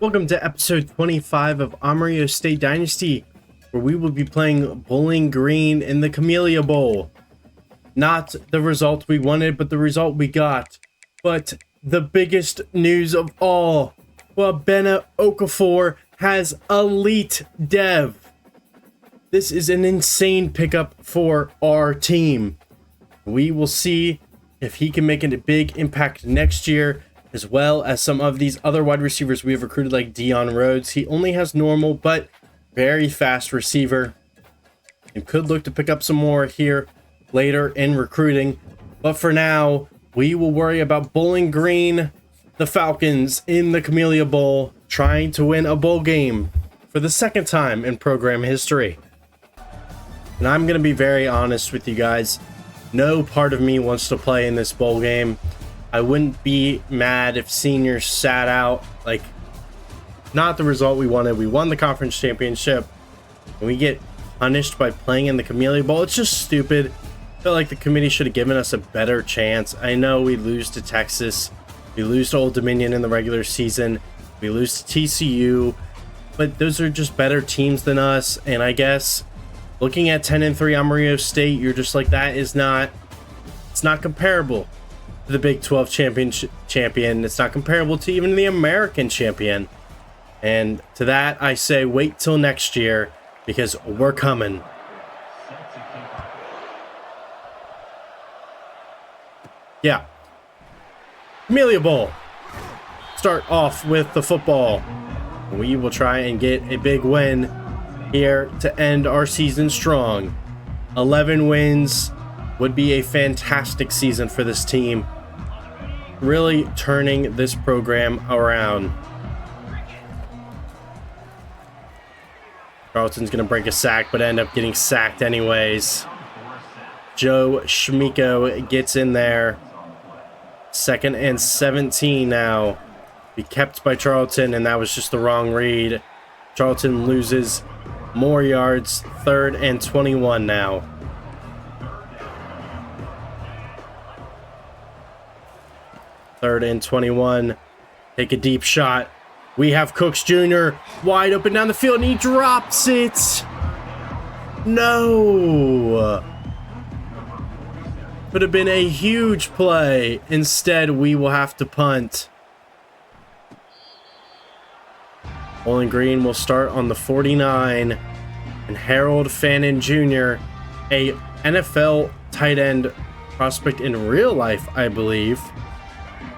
Welcome to episode 25 of Amarillo State Dynasty, where we will be playing Bowling Green in the Camellia Bowl. Not the result we wanted, but the result we got. But the biggest news of all, Wabena Okafor has elite dev. This is an insane pickup for our team. We will see if he can make a big impact next year, as well as some of these other wide receivers we have recruited like Dion Rhodes. He only has normal, but very fast receiver, and could look to pick up some more here later in recruiting. But for now, we will worry about Bowling Green, the Falcons, in the Camellia Bowl, trying to win a bowl game for the second time in program history. And I'm going to be very honest with you guys. No part of me wants to play in this bowl game. I wouldn't be mad if seniors sat out. Like, not the result we wanted. We won the conference championship, and we get punished by playing in the Camellia Bowl. It's just stupid. I feel like the committee should have given us a better chance. I know we lose to Texas. We lose to Old Dominion in the regular season. We lose to TCU. But those are just better teams than us. And I guess looking at 10-3 Amarillo State, you're just like, that is not, it's not comparable to the Big 12 champion. It's not comparable to even the American champion. And to that, I say wait till next year, because we're coming. Yeah. Camellia Bowl. Start off with the football. We will try and get a big win here to end our season strong. 11 wins would be a fantastic season for this team. Really turning this program around. Charlton's going to break a sack, but end up getting sacked anyways. Joe Schmiko gets in there. 2nd and 17 now. Be kept by Charlton, and that was just the wrong read. Charlton loses more yards. 3rd and 21 now. Third and 21. Take a deep shot. We have Cooks Jr. wide open down the field, and he drops it. No. Could have been a huge play. Instead, we will have to punt. Bowling Green will start on the 49. And Harold Fannin Jr., a NFL tight end prospect in real life, I believe,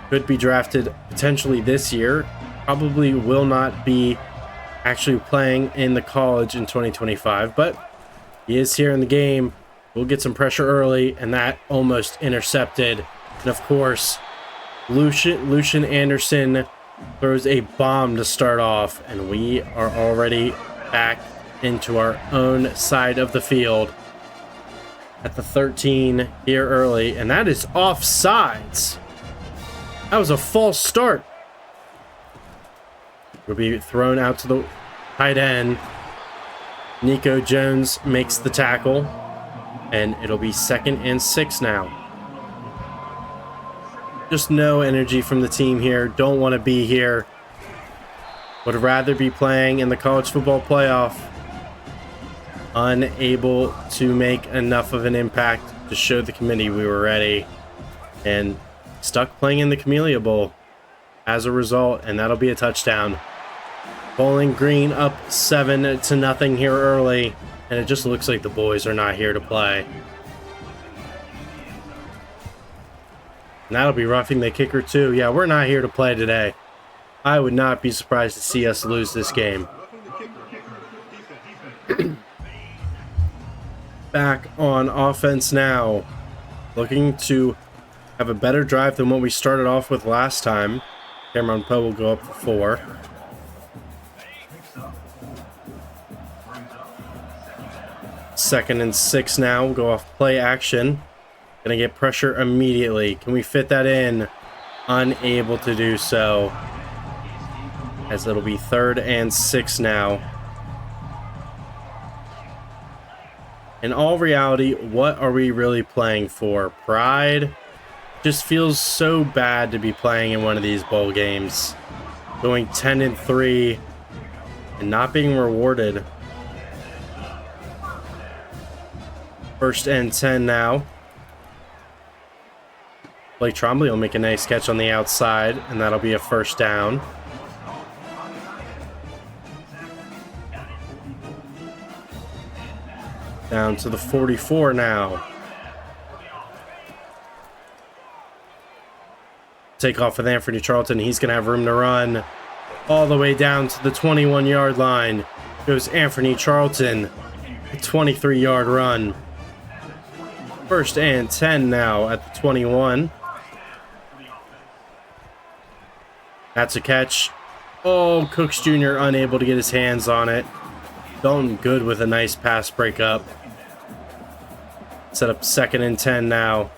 could be drafted potentially this year. Probably will not be actually playing in the college in 2025, but he is here in the game. We'll get some pressure early, and that almost intercepted. And of course, Lucian Anderson throws a bomb to start off, and we are already back into our own side of the field at the 13 here early, and that is offsides. That was a false start. Will be thrown out to the tight end. Nico Jones makes the tackle, and it'll be 2nd and 6 now. Just no energy from the team here. Don't want to be here. Would rather be playing in the college football playoff. Unable to make enough of an impact to show the committee we were ready, and stuck playing in the Camellia Bowl as a result, and that'll be a touchdown. Bowling Green up 7-0 here early, and it just looks like the boys are not here to play. And that'll be roughing the kicker too. Yeah, we're not here to play today. I would not be surprised to see us lose this game. Back on offense now. Looking to have a better drive than what we started off with last time. Cameron Poe will go up for 4. Second and 6 now. We'll go off play action. Gonna get pressure immediately. Can we fit that in? Unable to do so, as it'll be 3rd and 6 now. In all reality, what are we really playing for? Pride? Just feels so bad to be playing in one of these bowl games. going 10-3 and not being rewarded. 1st and 10 now. Blake Trombley will make a nice catch on the outside, and that'll be a 1st down. Down to the 44 now. Take off with Anthony Charlton. He's going to have room to run all the way down to the 21-yard line. Goes Anthony Charlton. A 23-yard run. 1st and 10 now at the 21. That's a catch. Oh, Cooks Jr. unable to get his hands on it. Dalton Good with a nice pass breakup. Set up 2nd and 10 now.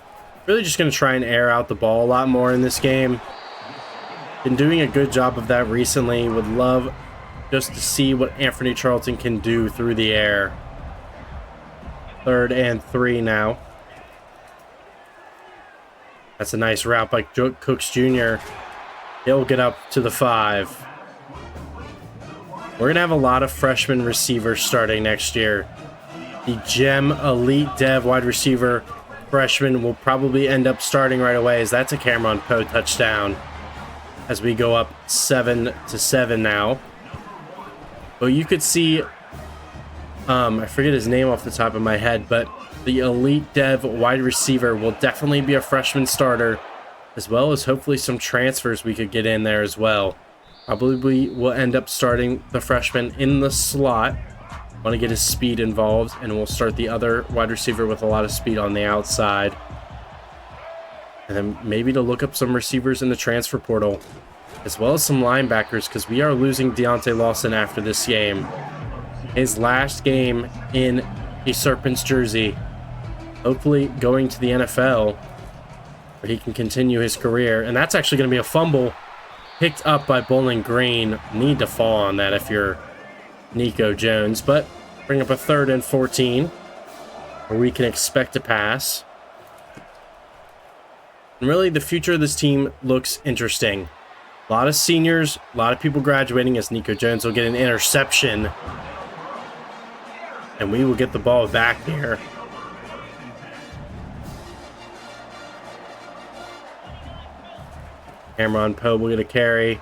Really just going to try and air out the ball a lot more in this game. Been doing a good job of that recently. Would love just to see what Anthony Charlton can do through the air. 3rd and 3 now. That's a nice route by Cooks Jr. He'll get up to the 5. We're going to have a lot of freshman receivers starting next year. The Gem Elite Dev wide receiver freshman will probably end up starting right away, as that's a Cameron Poe touchdown. As we go up 7-7 now. But you could see, I forget his name off the top of my head, but the Elite Dev wide receiver will definitely be a freshman starter, as well as hopefully some transfers we could get in there as well. Probably will end up starting the freshman in the slot. Want to get his speed involved, and we'll start the other wide receiver with a lot of speed on the outside. And then maybe to look up some receivers in the transfer portal, as well as some linebackers, because we are losing Deontay Lawson after this game. His last game in a Serpents jersey. Hopefully going to the NFL, where he can continue his career. And that's actually going to be a fumble picked up by Bowling Green. Need to fall on that if you're Nico Jones, but bring up a 3rd and 14 where we can expect a pass. And really the future of this team looks interesting. A lot of seniors, a lot of people graduating, as Nico Jones will get an interception, and we will get the ball back here. Cameron Poe will get a carry.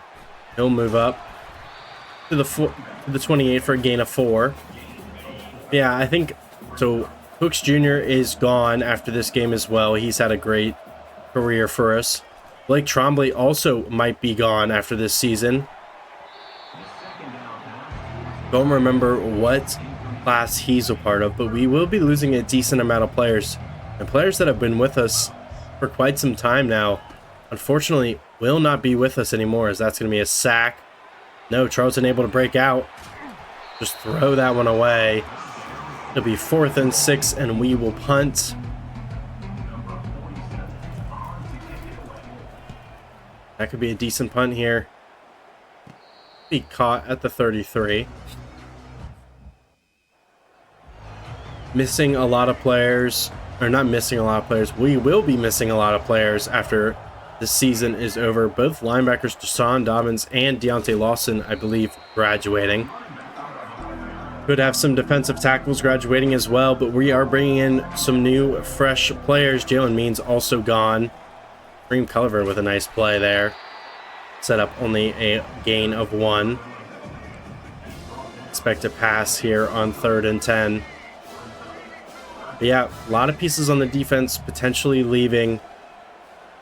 He'll move up to the 28 for a gain of 4. Yeah, I think so. Cooks Jr. is gone after this game as well. He's had a great career for us. Blake Trombley also might be gone after this season. Don't remember what class he's a part of, but we will be losing a decent amount of players, and players that have been with us for quite some time now, unfortunately, will not be with us anymore, as that's going to be a sack. No, Charlton able to break out. Just throw that one away. It'll be 4th and 6, and we will punt. That could be a decent punt here. Be caught at the 33. Missing a lot of players, or not missing a lot of players. We will be missing a lot of players after the season is over. Both linebackers, Deshaun Dobbins and Deontay Lawson, I believe, graduating. Could have some defensive tackles graduating as well, but we are bringing in some new, fresh players. Jalen Means also gone. Kareem Culliver with a nice play there. Set up only a gain of 1. Expect a pass here on 3rd and 10. But yeah, a lot of pieces on the defense potentially leaving.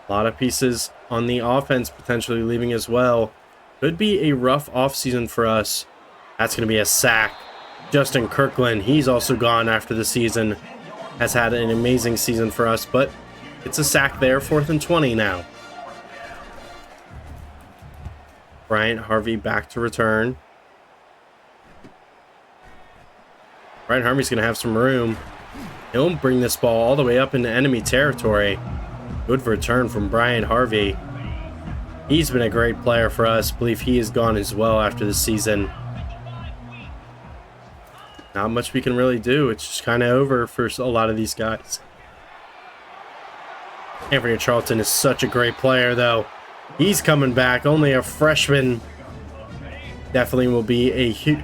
A lot of pieces on the offense potentially leaving as well. Could be a rough offseason for us. That's going to be a sack. Justin Kirkland, he's also gone after the season. Has had an amazing season for us, but it's a sack there. 4th and 20 now. Bryant Harvey back to return. Bryant Harvey's going to have some room. He'll bring this ball all the way up into enemy territory. Good return from Brian Harvey. He's been a great player for us. I believe he is gone as well after the season. Not much we can really do. It's just kind of over for a lot of these guys. Anthony Charlton is such a great player, though. He's coming back. Only a freshman Definitely will be a huge...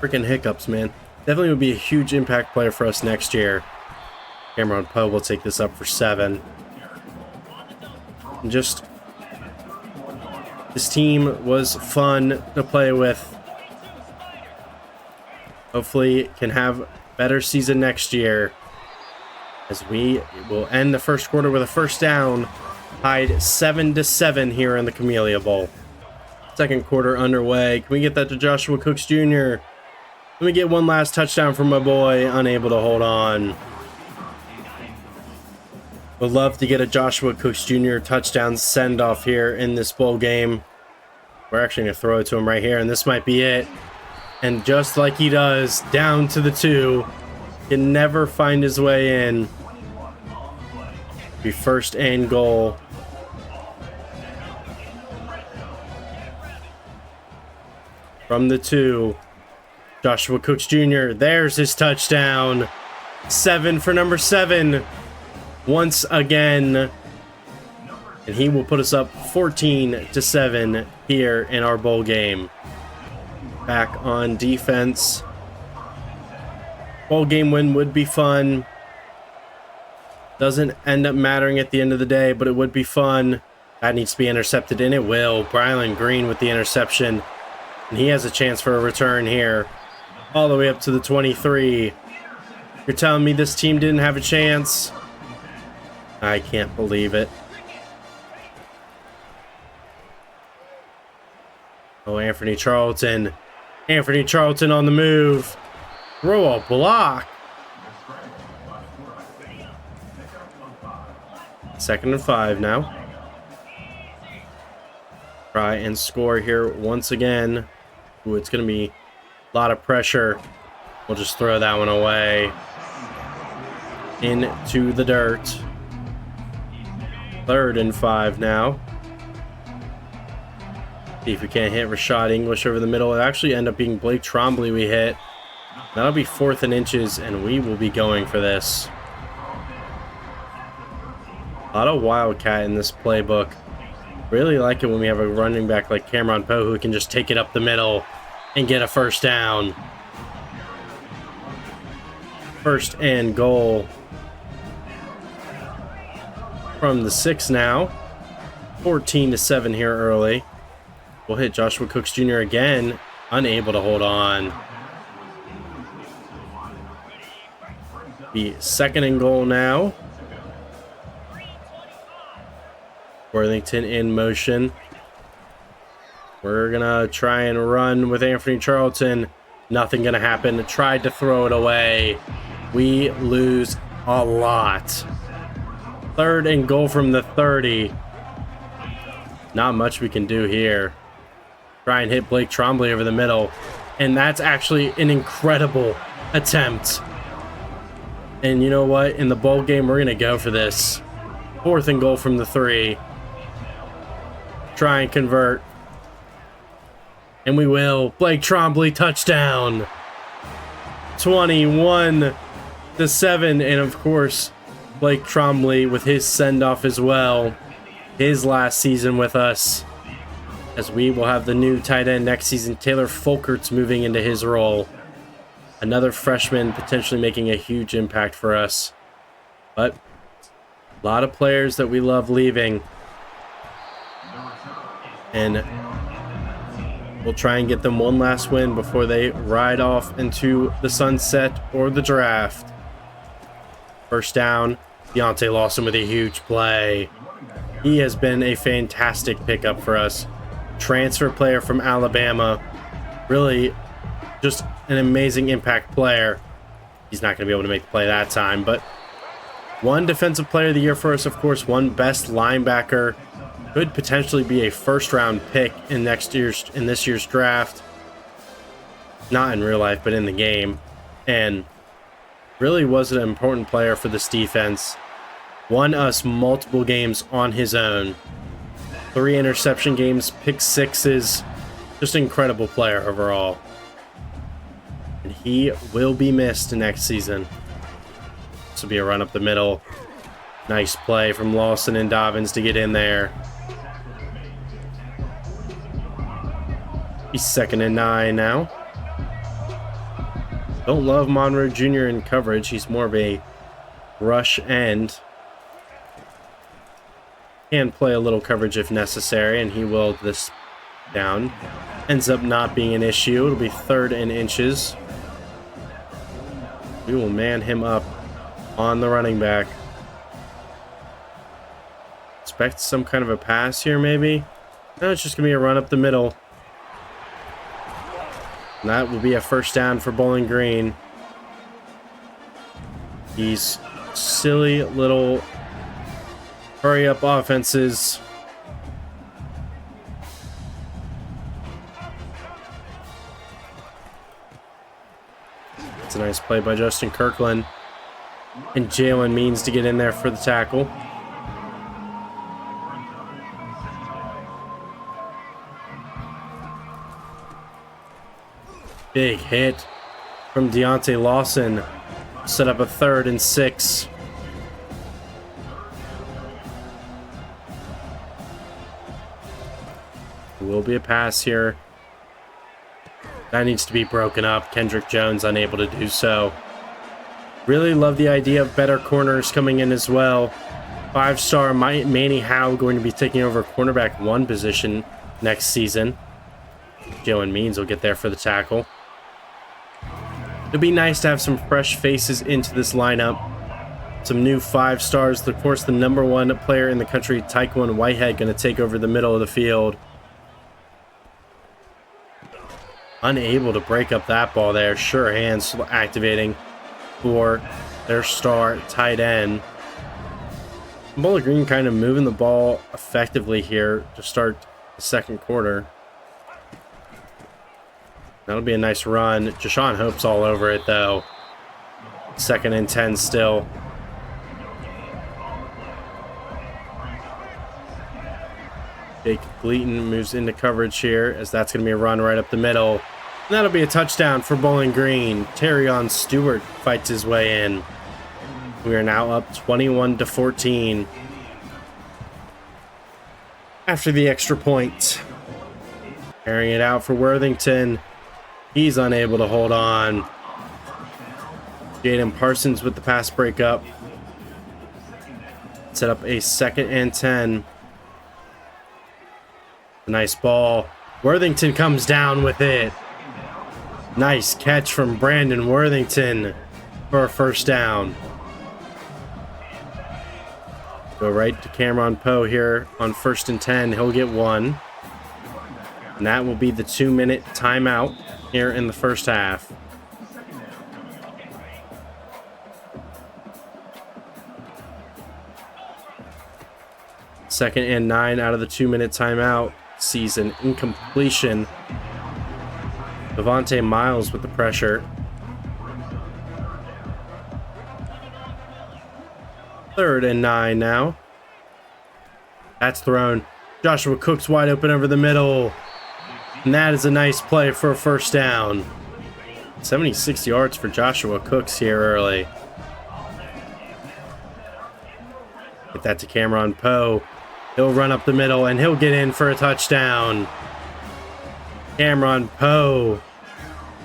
Freaking hiccups, man. Definitely will be a huge impact player for us next year. Cameron Poe will take this up for 7. And just... This team was fun to play with. Hopefully can have better season next year, as we will end the first quarter with a first down, tied 7-7 here in the Camellia Bowl. Second quarter underway. Can we get that to Joshua Cooks Jr.? Let me get one last touchdown from my boy, unable to hold on. Would love to get a Joshua Cooks Jr. touchdown send-off here in this bowl game. We're actually going to throw it to him right here, and this might be it. And just like he does, down to the 2. Can never find his way in. Be first and goal. From the 2. Joshua Cooks Jr. There's his touchdown. 7 for number 7. Once again. And he will put us up 14-7 here in our bowl game. Back on defense. Bowl game win would be fun. Doesn't end up mattering at the end of the day, but it would be fun. That needs to be intercepted, and it will. Brylan Green with the interception. And he has a chance for a return here. All the way up to the 23. You're telling me this team didn't have a chance? I can't believe it. Oh, Anthony Charlton. Anthony Charlton on the move. Throw a block. 2nd and 5 now. Try and score here once again. Ooh, it's going to be a lot of pressure. We'll just throw that one away. Into the dirt. 3rd and 5 now. See if we can't hit Rashad English over the middle. It actually ended up being Blake Trombley we hit. That'll be 4th and inches, and we will be going for this. A lot of Wildcat in this playbook. Really like it when we have a running back like Cameron Poe who can just take it up the middle and get a first down. 1st and goal. From the 6 now. 14-7 here early. We'll hit Joshua Cooks Jr. again. Unable to hold on. Be 2nd and goal now. Worthington in motion. We're going to try and run with Anthony Charlton. Nothing going to happen. Tried to throw it away. We lose a lot. 3rd and goal from the 30. Not much we can do here. Try and hit Blake Trombley over the middle. And that's actually an incredible attempt. And you know what? In the bowl game, we're going to go for this. 4th and goal from the 3. Try and convert. And we will. Blake Trombley, touchdown. 21-7. And of course, Blake Trombley with his send-off as well. His last season with us. As we will have the new tight end next season, Taylor Folkerts, moving into his role. Another freshman potentially making a huge impact for us. But a lot of players that we love leaving. And we'll try and get them one last win before they ride off into the sunset or the draft. First down, Deontay Lawson with a huge play. He has been a fantastic pickup for us. Transfer player from Alabama. Really just an amazing impact player. He's not going to be able to make the play that time, but one defensive player of the year for us, of course, one best linebacker. Could potentially be a first-round pick in this year's draft. Not in real life, but in the game. And really was an important player for this defense. Won us multiple games on his own. 3 interception games, pick 6s. Just an incredible player overall. And he will be missed next season. This will be a run up the middle. Nice play from Lawson and Dobbins to get in there. He's 2nd and 9 now. Don't love Monroe Jr. in coverage. He's more of a rush end. Can play a little coverage if necessary, and he will this down. Ends up not being an issue. It'll be 3rd and inches. We will man him up on the running back. Expect some kind of a pass here, maybe? No, it's just going to be a run up the middle. And that will be a 1st down for Bowling Green. These silly little hurry-up offenses. It's a nice play by Justin Kirkland. And Jalen Means to get in there for the tackle. Big hit from Deontay Lawson. Set up a 3rd and 6. Will be a pass here. That needs to be broken up. Kendrick Jones unable to do so. Really love the idea of better corners coming in as well. 5-star Manny Howe going to be taking over cornerback 1 position next season. Jalen Means will get there for the tackle. It'll be nice to have some fresh faces into this lineup. Some new 5-stars. Of course, the #1 player in the country, Tyquan Whitehead, going to take over the middle of the field. Unable to break up that ball there. Sure hands activating for their star tight end. Bowling Green kind of moving the ball effectively here to start the 2nd quarter. That'll be a nice run. Jashawn Hope's all over it, though. 2nd and 10 still. Jake Gleaton moves into coverage here, as that's going to be a run right up the middle. And that'll be a touchdown for Bowling Green. Terrion Stewart fights his way in. We are now up 21-14. After the extra point. Carrying it out for Worthington. He's unable to hold on. Jaden Parsons with the pass breakup. Set up a 2nd and 10. Nice ball. Worthington comes down with it. Nice catch from Brandon Worthington for a 1st down. Go right to Cameron Poe here on 1st and 10. He'll get 1. And that will be the 2-minute timeout here in the 1st half. Second and 9 out of the 2-minute timeout. Sees an incompletion. Devontae Miles with the pressure. 3rd and 9 now. That's thrown. Joshua Cook's wide open over the middle. And that is a nice play for a 1st down. 76 yards for Joshua Cooks here early. Get that to Cameron Poe. He'll run up the middle and he'll get in for a touchdown. Cameron Poe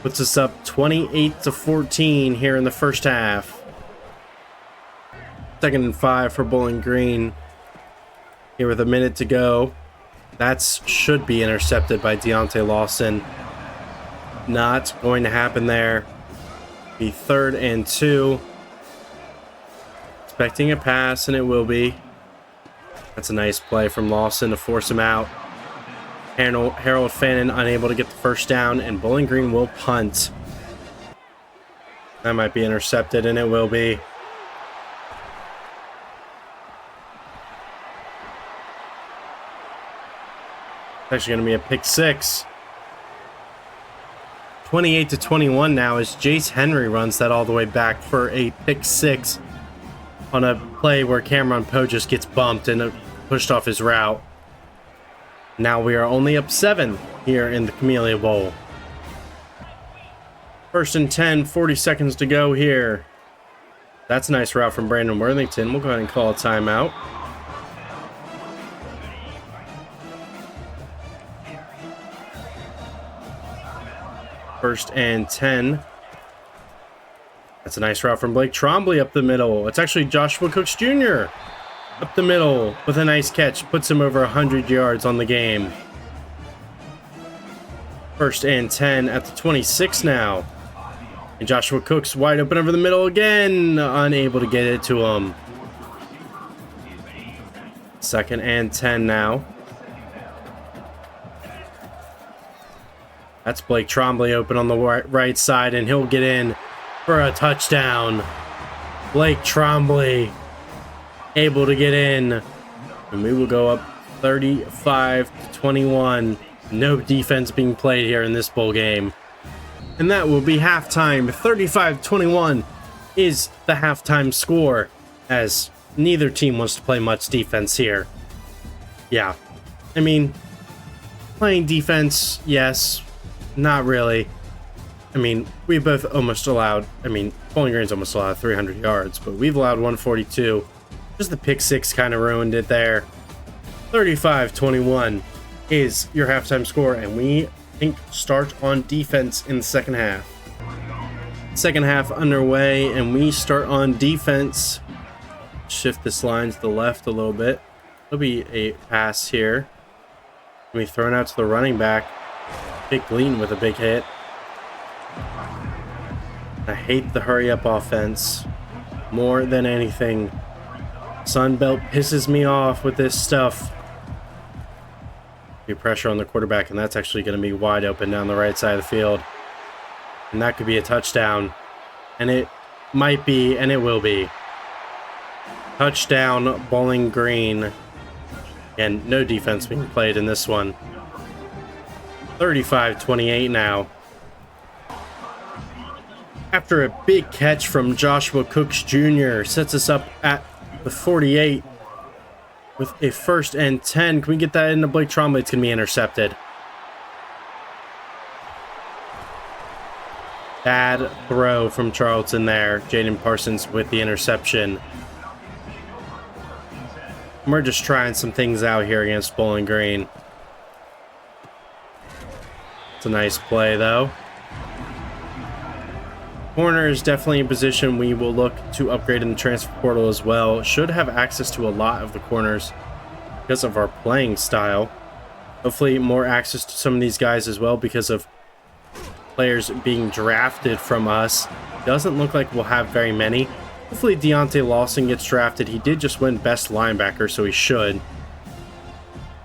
puts us up 28-14 here in the 1st half. 2nd and 5 for Bowling Green. Here with a minute to go. That should be intercepted by Deontay Lawson. Not going to happen there. Be 3rd and 2. Expecting a pass, and it will be. That's a nice play from Lawson to force him out. Harold Fannin unable to get the 1st down, and Bowling Green will punt. That might be intercepted, and it will be. It's actually going to be a pick 6. 28-21 now as Jace Henry runs that all the way back for a pick 6 on a play where Cameron Poe just gets bumped and pushed off his route. Now we are only up 7 here in the Camellia Bowl. 1st and 10, 40 seconds to go here. That's a nice route from Brandon Worthington. We'll go ahead and call a timeout. First and 10. That's a nice route from Blake Trombley up the middle. It's actually Joshua Cooks Jr. up the middle with a nice catch. Puts him over 100 yards on the game. First and 10 at the 26 now. And Joshua Cooks wide open over the middle again. Unable to get it to him. Second and 10 now. That's Blake Trombley open on the right side, and he'll get in for a touchdown. Blake Trombley able to get in. And we will go up 35-21. No defense being played here in this bowl game. And that will be halftime. 35-21 is the halftime score, as neither team wants to play much defense here. Yeah. I mean, playing defense, yes. Not really. I mean, we both almost allowed, Bowling Green's almost allowed 300 yards, but we've allowed 142. Just the pick six kind of ruined it there. 35-21 is your halftime score, and we start on defense in the second half. Second half underway, and we start on defense. Shift this line to the left a little bit. There'll be a pass here. We thrown out to the running back. Big Glean with a big hit. I hate the hurry up offense more than anything. Sunbelt pisses me off with this stuff. Be pressure on the quarterback, and that's actually going to be wide open down the right side of the field. And that could be a touchdown. And it might be, and it will be. Touchdown, Bowling Green. And no defense being played in this one. 35-28 now. After a big catch from Joshua Cooks Jr. sets us up at the 48 with a first and 10. Can we get that into Blake Trombley? It's going to be intercepted. Bad throw from Charlton there. Jaden Parsons with the interception. We're just trying some things out here against Bowling Green. It's a nice play, though. Corner is definitely a position we will look to upgrade in the transfer portal as well. Should have access to a lot of the corners because of our playing style. Hopefully more access to some of these guys as well because of players being drafted from us. Doesn't look like we'll have very many. Hopefully Deontay Lawson gets drafted. He did just win best linebacker, so he should.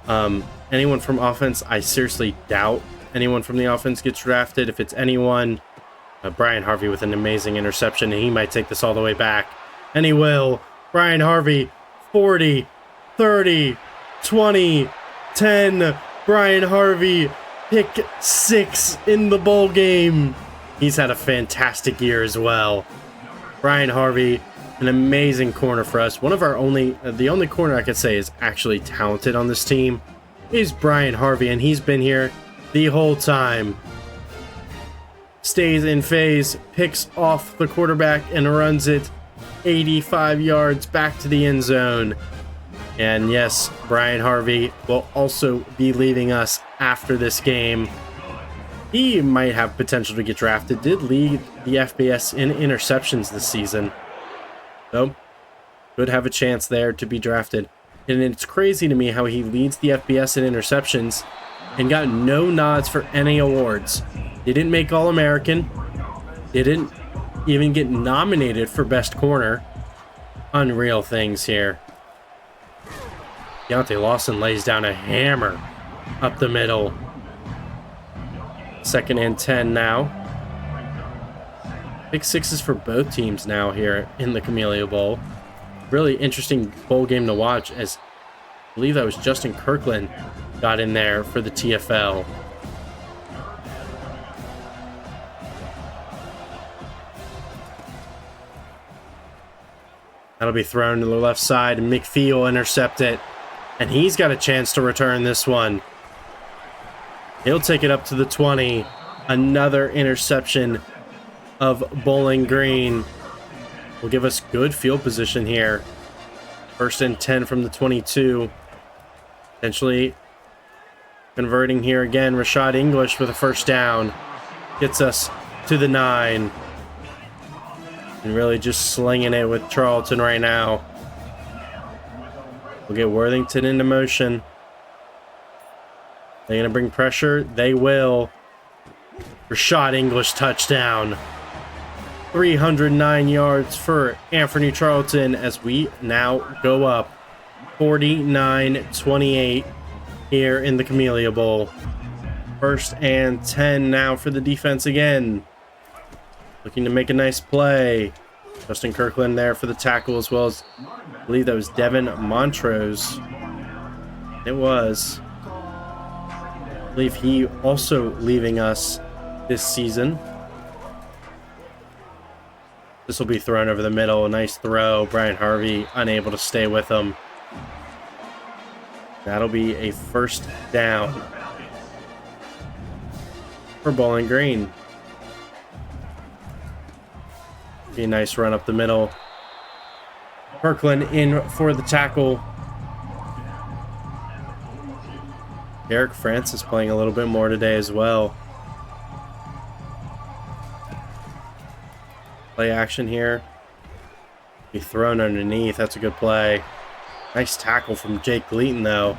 Anyone from offense, I seriously doubt anyone from the offense gets drafted. If it's anyone, Brian Harvey with an amazing interception, and he might take this all the way back. And he will. Brian Harvey, 40, 30, 20, 10. Brian Harvey, pick 6 in the bowl game. He's had a fantastic year as well. Brian Harvey, an amazing corner for us. One of our the only corner I could say is actually talented on this team is Brian Harvey, and he's been here the whole time. Stays in phase, picks off the quarterback, and runs it 85 yards back to the end zone. And yes, Brian Harvey will also be leaving us after this game. He might have potential to get drafted. Did lead the FBS in interceptions this season. So, could have a chance there to be drafted. And it's crazy to me how he leads the FBS in interceptions and got no nods for any awards. Didn't make All-American. Didn't even get nominated for Best Corner. Unreal things here. Deontay Lawson lays down a hammer up the middle. Second and 10 now. Big sixes for both teams now here in the Camellia Bowl. Really interesting bowl game to watch, as I believe that was Justin Kirkland got in there for the TFL. That'll be thrown to the left side, and McPhee will intercept it. And he's got a chance to return this one. He'll take it up to the 20. Another interception of Bowling Green will give us good field position here. First and 10 from the 22. Potentially converting here again. Rashad English with a first down. gets us to the 9. And really just slinging it with Charlton right now. We'll get Worthington into motion. They're going to bring pressure. They will. Rashad English touchdown. 309 yards for Anthony Charlton as we now go up 49-28 here in the Camellia Bowl. 1st and 10 now for the defense again. Looking to make a nice play. Justin Kirkland there for the tackle, as well as, I believe that was Devin Montrose. It was. I believe he also leaving us this season. This will be thrown over the middle. A nice throw. Brian Harvey unable to stay with him. That'll be a 1st down for Bowling Green. Be a nice run up the middle. Kirkland in for the tackle. Eric Francis playing a little bit more today as well. Play action here. Be thrown underneath. That's a good play. Nice tackle from Jake Gleaton, though.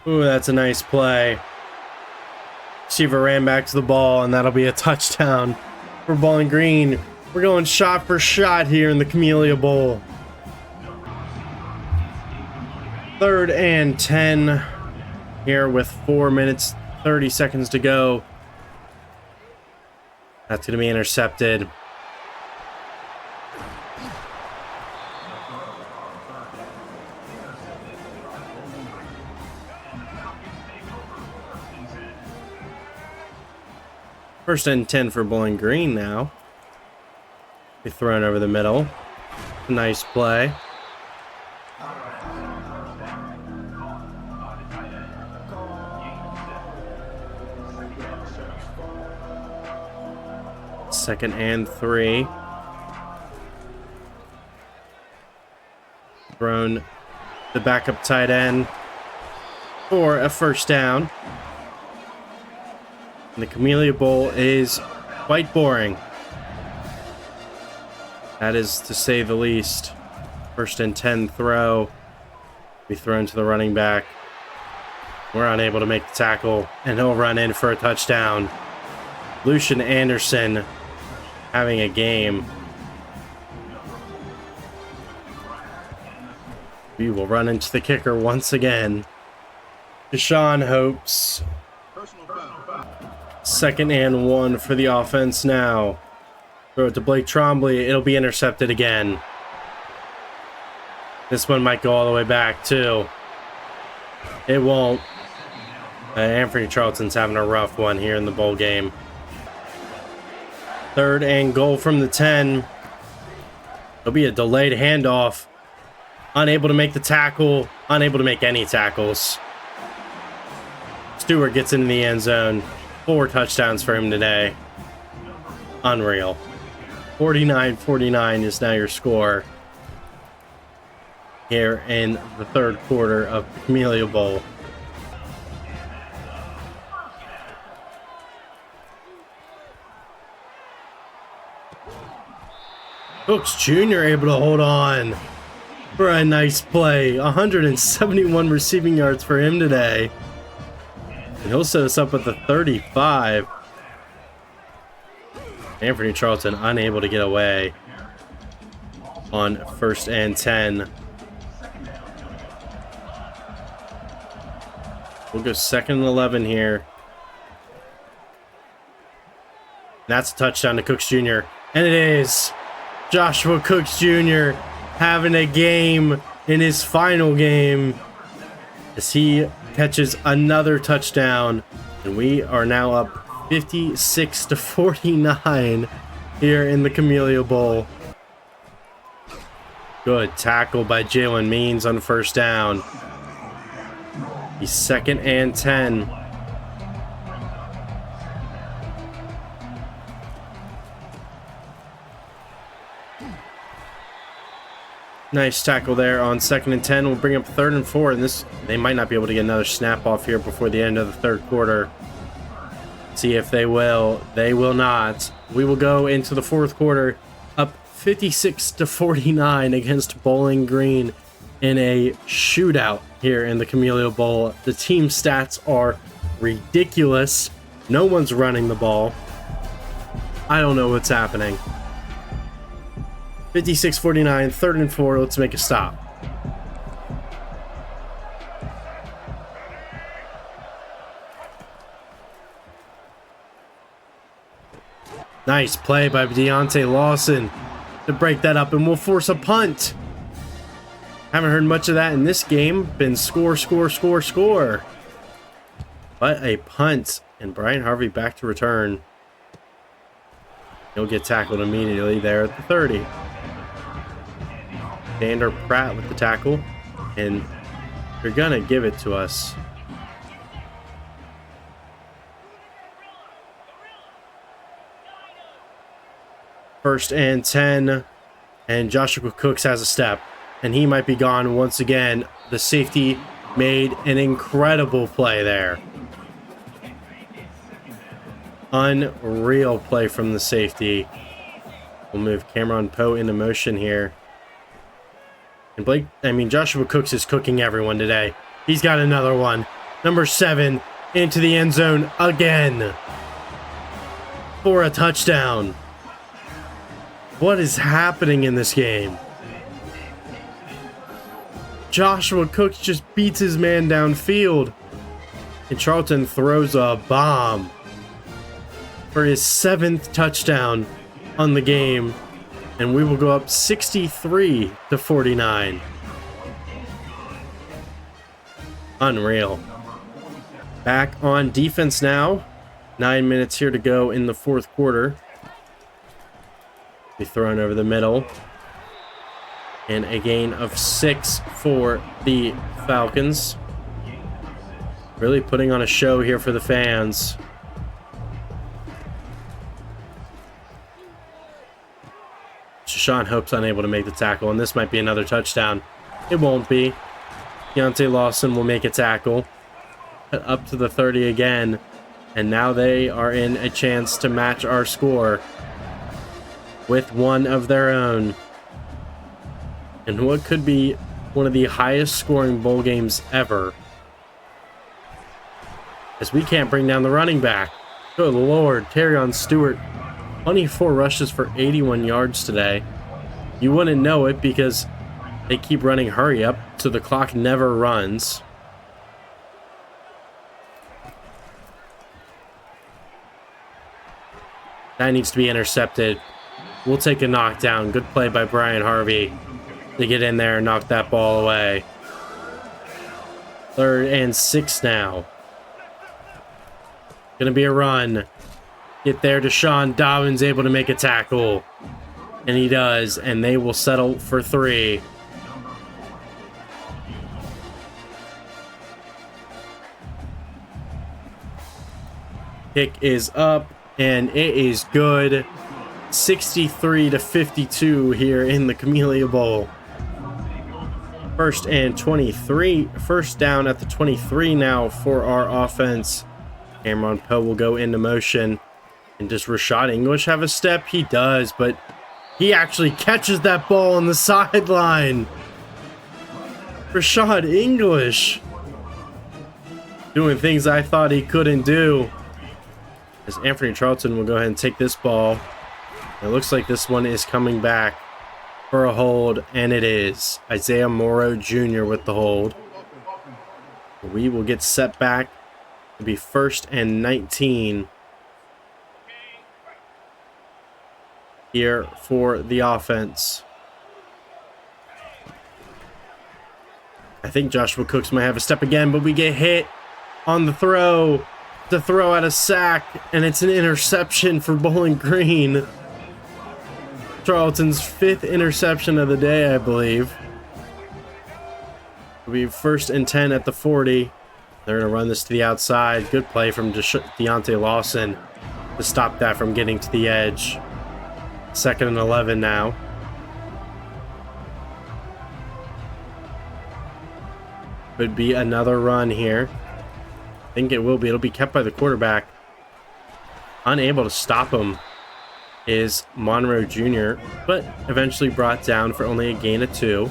Ooh, that's a nice play. Receiver ran back to the ball, and that'll be a touchdown for Bowling Green. We're going shot for shot here in the Camellia Bowl. 3rd and 10 here with 4 minutes, 30 seconds to go. That's going to be intercepted. First and 10 for Bowling Green now. Be thrown over the middle. Nice play. Second and 3. Thrown the backup tight end for a 1st down. And the Camellia Bowl is quite boring. That is to say the least. 1st and 10 throw. Be thrown to the running back. We're unable to make the tackle, and he'll run in for a touchdown. Lucian Anderson having a game. We will run into the kicker once again. Deshaun Hopes. 2nd and 1 for the offense now. Throw it to Blake Trombley. It'll be intercepted again. This one might go all the way back, too. It won't. Anthony Charlton's having a rough one here in the bowl game. 3rd and goal from the 10. It'll be a delayed handoff. Unable to make the tackle. Unable to make any tackles. Stewart gets into the end zone. 4 touchdowns for him today. Unreal. 49-49 is now your score here in the 3rd quarter of the Camellia Bowl. Cooks Jr. able to hold on for a nice play. 171 receiving yards for him today. And he'll set us up with the 35. Anthony Charlton unable to get away on 1st and 10. We'll go 2nd and 11 here. That's a touchdown to Cooks Jr. And it is Joshua Cooks Jr. having a game in his final game as he catches another touchdown. And we are now up 56-49 here in the Camellia Bowl. Good tackle by Jalen Means on 1st down. He's 2nd and 10. Nice tackle there on 2nd and 10. We'll bring up 3rd and 4, and they might not be able to get another snap off here before the end of the 3rd quarter. See if they will. They will not. We will go into the 4th quarter up 56-49 against Bowling Green in a shootout here in the Camellia Bowl. The team stats are ridiculous. No one's running the ball. I don't know what's happening. 56-49, 3rd and 4. Let's make a stop. Nice play by Deontay Lawson to break that up, and we'll force a punt. Haven't heard much of that in this game. Been score, score, score, score. But a punt, and Brian Harvey back to return. He'll get tackled immediately there at the 30. Xander Pratt with the tackle, and they're gonna give it to us. First and 10, and Joshua Cooks has a step, and he might be gone once again. The safety made an incredible play there. Unreal play from the safety. We'll move Cameron Poe into motion here. And Joshua Cooks is cooking everyone today. He's got another one. Number 7 into the end zone again for a touchdown. What is happening in this game? Joshua Cooks just beats his man downfield. And Charlton throws a bomb for his 7th touchdown on the game. And we will go up 63-49. Unreal. Back on defense now. 9 minutes here to go in the 4th quarter. Be thrown over the middle. And a gain of 6 for the Falcons. Really putting on a show here for the fans. Sean Hope's unable to make the tackle, and this might be another touchdown. It won't be. Deontay Lawson will make a tackle. Up to the 30 again. And now they are in a chance to match our score with one of their own. And what could be one of the highest scoring bowl games ever. As we can't bring down the running back. Good Lord, Terrion Stewart. 24 rushes for 81 yards today. You wouldn't know it because they keep running hurry up, so the clock never runs. That needs to be intercepted. We'll take a knockdown. Good play by Brian Harvey to get in there and knock that ball away. 3rd and 6 now. Gonna be a run. Get there, Deshaun Dobbins able to make a tackle. And he does, and they will settle for 3. Kick is up, and it is good. 63-52 here in the Camellia Bowl. 1st and 23. First down at the 23 now for our offense. Cameron Poe will go into motion. And does Rashad English have a step? He does, but he actually catches that ball on the sideline. Rashad English doing things I thought he couldn't do. As Anthony Charlton will go ahead and take this ball. It looks like this one is coming back for a hold, and it is. Isaiah Morrow Jr. with the hold. We will get set back to be 1st and 19 here for the offense. I think Joshua Cooks might have a step again, but we get hit on the throw to throw out a sack, and it's an interception for Bowling Green. Charlton's 5th interception of the day, I believe. It'll be 1st and 10 at the 40. They're going to run this to the outside. Good play from Deontay Lawson to stop that from getting to the edge. 2nd and 11 now. Could be another run here. I think it will be. It'll be kept by the quarterback. Unable to stop him is Monroe Jr., but eventually brought down for only a gain of 2.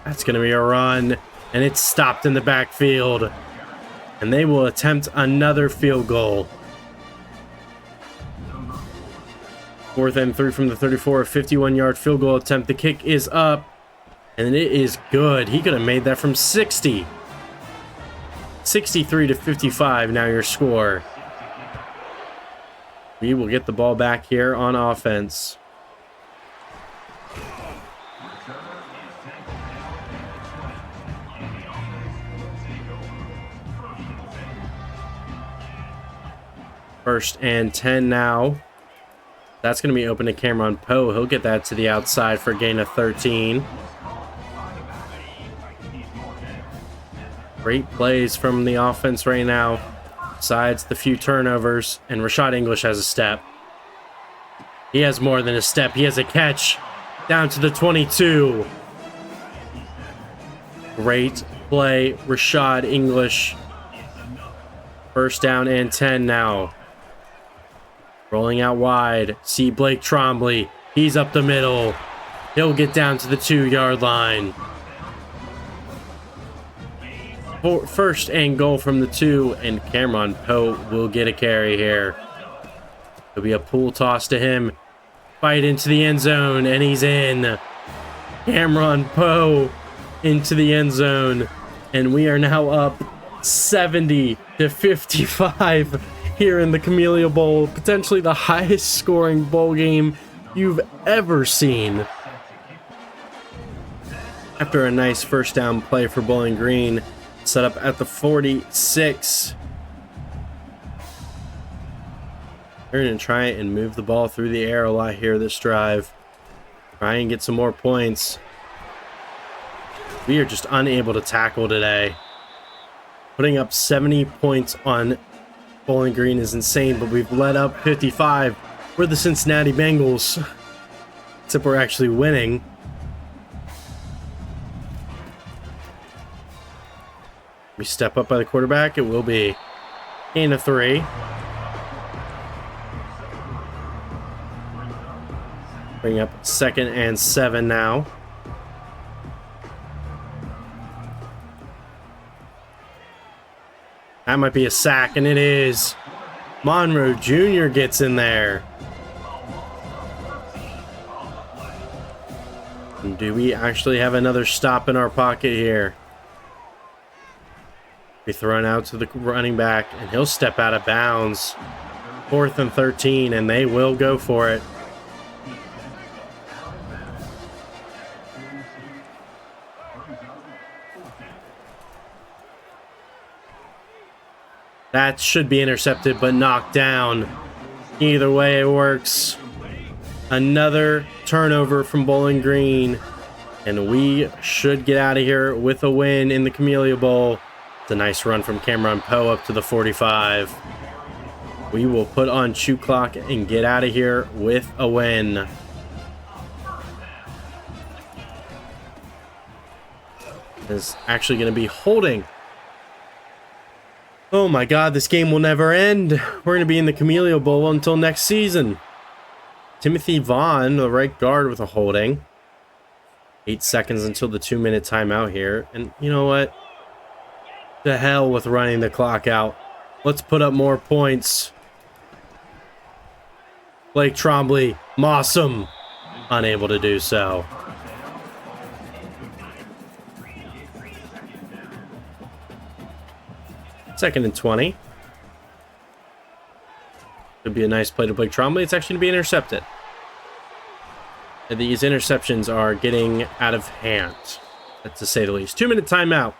That's going to be a run, and it's stopped in the backfield. And they will attempt another field goal. 4th and 3 from the 34, a 51-yard field goal attempt. The kick is up, and it is good. He could have made that from 60. 63 to 55, now your score. We will get the ball back here on offense. First and 10 now. That's going to be open to Cameron Poe. He'll get that to the outside for a gain of 13. Great plays from the offense right now. Besides the few turnovers. And Rashad English has a step. He has more than a step. He has a catch. Down to the 22. Great play. Rashad English. First down and 10 now. Rolling out wide. See Blake Trombley. He's up the middle. He'll get down to the 2-yard line. First and goal from the 2, and Cameron Poe will get a carry here. It'll be a pool toss to him. Fight into the end zone, and he's in. Cameron Poe into the end zone, and we are now up 70 to 55 here in the Camellia Bowl. Potentially the highest scoring bowl game you've ever seen. After a nice first down play for Bowling Green, set up at the 46. They're going to try and move the ball through the air a lot here this drive. Try and get some more points. We are just unable to tackle today. Putting up 70 points on Bowling Green is insane, but we've let up 55. We're the Cincinnati Bengals. Except we're actually winning. We step up by the quarterback. It will be gain of 3. Bring up 2nd and 7 now. That might be a sack, and it is. Monroe Jr. gets in there. And do we actually have another stop in our pocket here? Be thrown out to the running back, and he'll step out of bounds. 4th and 13, and they will go for it. That should be intercepted, but knocked down. Either way, it works. Another turnover from Bowling Green, and we should get out of here with a win in the Camellia Bowl. It's a nice run from Cameron Poe up to the 45. We will put on shoe clock and get out of here with a win. It's actually going to be holding. Oh my god, this game will never end. We're going to be in the Camellia Bowl until next season. Timothy Vaughn, the right guard, with a holding. 8 seconds until the 2-minute timeout here. And you know what? The hell with running the clock out. Let's put up more points. Blake Trombley, Mossum, unable to do so. Second and 20. Could be a nice play to Blake Trombley. It's actually going to be intercepted. And these interceptions are getting out of hand, to say the least. 2-minute timeout.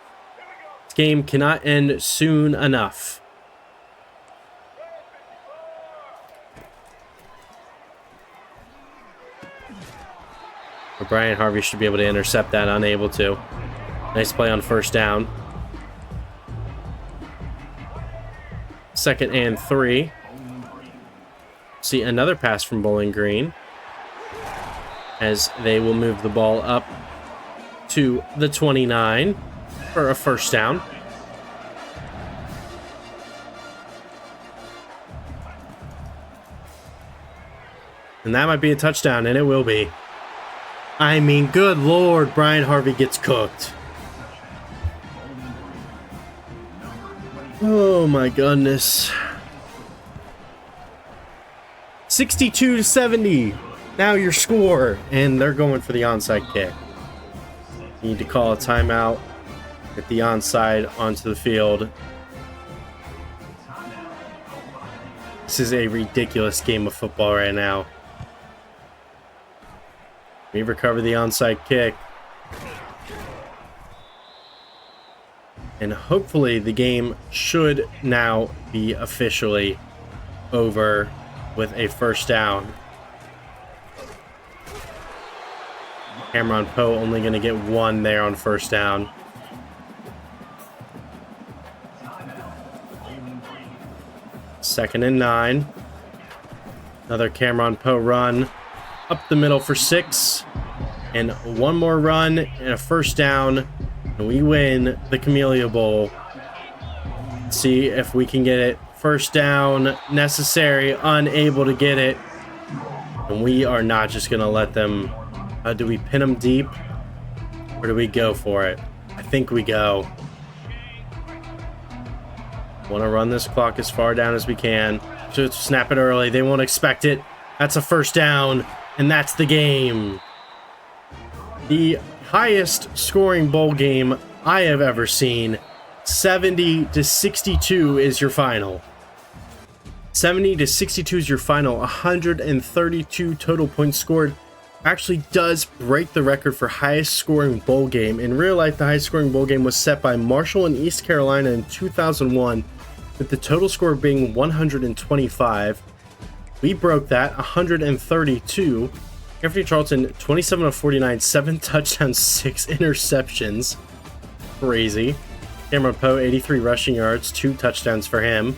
This game cannot end soon enough. Brian Harvey should be able to intercept that, unable to. Nice play on first down. 2nd and 3. See another pass from Bowling Green. as they will move the ball up to the 29 for a first down. And that might be a touchdown, and it will be. I mean, good Lord, Brian Harvey gets cooked. Oh my goodness. 62-70. Now your score. And they're going for the onside kick. Need to call a timeout. Get the onside onto the field. This is a ridiculous game of football right now. We recover the onside kick. And hopefully the game should now be officially over with a first down. Cameron Poe only going to get one there on first down. Second and 9. Another Cameron Poe run up the middle for 6. And one more run and a first down. And we win the Camellia Bowl. See if we can get it. First down, necessary, unable to get it. And we are not just going to let them... do we pin them deep? Or do we go for it? I think we go. Want to run this clock as far down as we can. Just snap it early. They won't expect it. That's a first down. And that's the game. The highest scoring bowl game I have ever seen. 70-62 is your final. 70-62 is your final. 132 total points scored. Actually does break the record for highest scoring bowl game. In real life, the highest scoring bowl game was set by Marshall and East Carolina in 2001, with the total score being 125. We broke that, 132. Anthony Charlton, 27 of 49, 7 touchdowns, 6 interceptions. Crazy. Cameron Poe, 83 rushing yards, 2 touchdowns for him.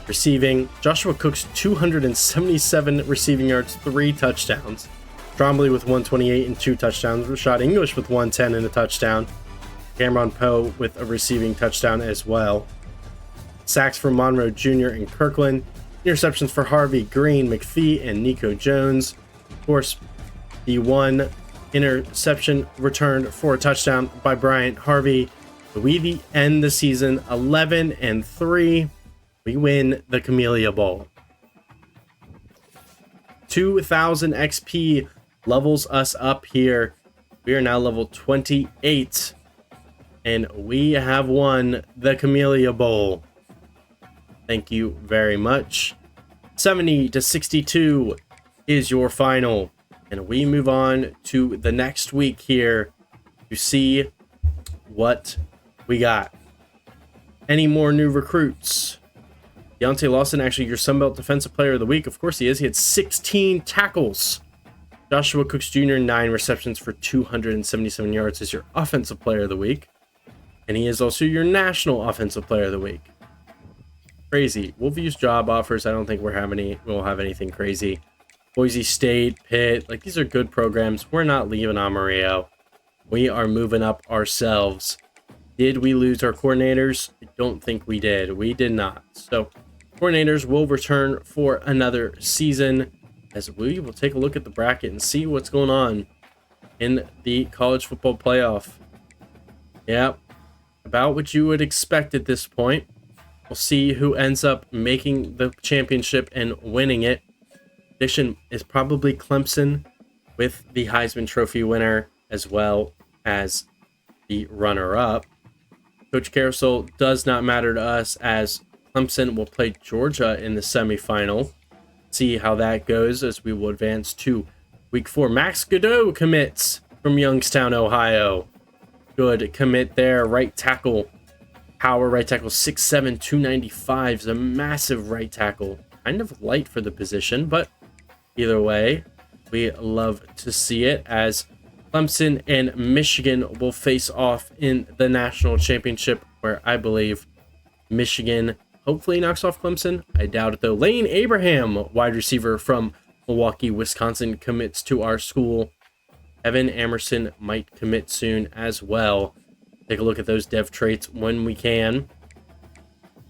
Receiving, Joshua Cooks, 277 receiving yards, 3 touchdowns. Trombley with 128 and 2 touchdowns. Rashad English with 110 and a touchdown. Cameron Poe with a receiving touchdown as well. Sacks for Monroe Jr. and Kirkland. Interceptions for Harvey, Green, McPhee, and Nico Jones. Of course, the one interception returned for a touchdown by Bryant Harvey. We end the season 11-3. We win the Camellia Bowl. 2,000 XP levels us up here. We are now level 28. And we have won the Camellia Bowl. Thank you very much. 70-62 is your final. And we move on to the next week here to see what we got. Any more new recruits? Deontay Lawson, actually your Sunbelt Defensive Player of the Week. Of course he is. He had 16 tackles. Joshua Cooks Jr., 9 receptions for 277 yards is your Offensive Player of the Week. And he is also your National Offensive Player of the Week. Crazy. We'll use job offers. I don't think we'll have anything crazy. Boise State, Pitt, like these are good programs. We're not leaving Amarillo. We are moving up ourselves. Did we lose our coordinators? I don't think we did. We did not. So coordinators will return for another season as we will take a look at the bracket and see what's going on in the college football playoff. Yep. About what you would expect at this point. We'll see who ends up making the championship and winning it. Prediction is probably Clemson with the Heisman Trophy winner as well as the runner-up. Coach Carousel does not matter to us as Clemson will play Georgia in the semifinal. See how that goes as we will advance to week 4. Max Godot commits from Youngstown, Ohio. Good commit there. Right tackle. Power right tackle. 6'7", 295 is a massive right tackle. Kind of light for the position, but either way, we love to see it as Clemson and Michigan will face off in the national championship, where I believe Michigan hopefully knocks off Clemson. I doubt it though. Lane Abraham, wide receiver from Milwaukee, Wisconsin commits to our school. Evan Amerson might commit soon as well. Take a look at those dev traits when we can.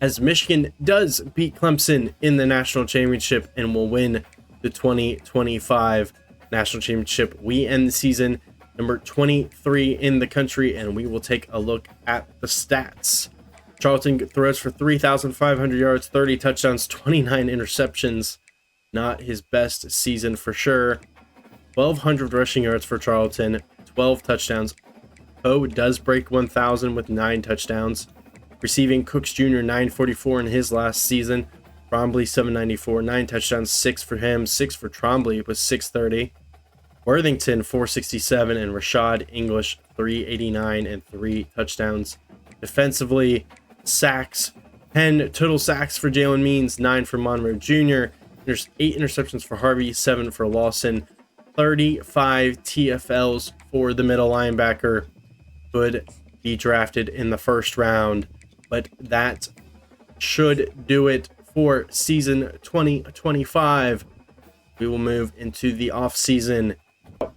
As Michigan does beat Clemson in the national championship and will win the 2025 national championship, we end the season number 23 in the country, and we will take a look at the stats. Charlton throws for 3,500 yards, 30 touchdowns, 29 interceptions. Not his best season for sure. 1,200 rushing yards for Charlton, 12 touchdowns. Poe does break 1,000 with 9 touchdowns. Receiving, Cooks Jr. 944 in his last season. Trombley 794, 9 touchdowns, 6 for him, 6 for Trombley with 630. Worthington 467 and Rashad English 389 and 3 touchdowns. Defensively, sacks, 10 total sacks for Jalen Means, 9 for Monroe Jr. There's 8 interceptions for Harvey, 7 for Lawson, 35 TFLs for the middle linebacker. Could be drafted in the first round, but that should do it for season 2025. We will move into the off season.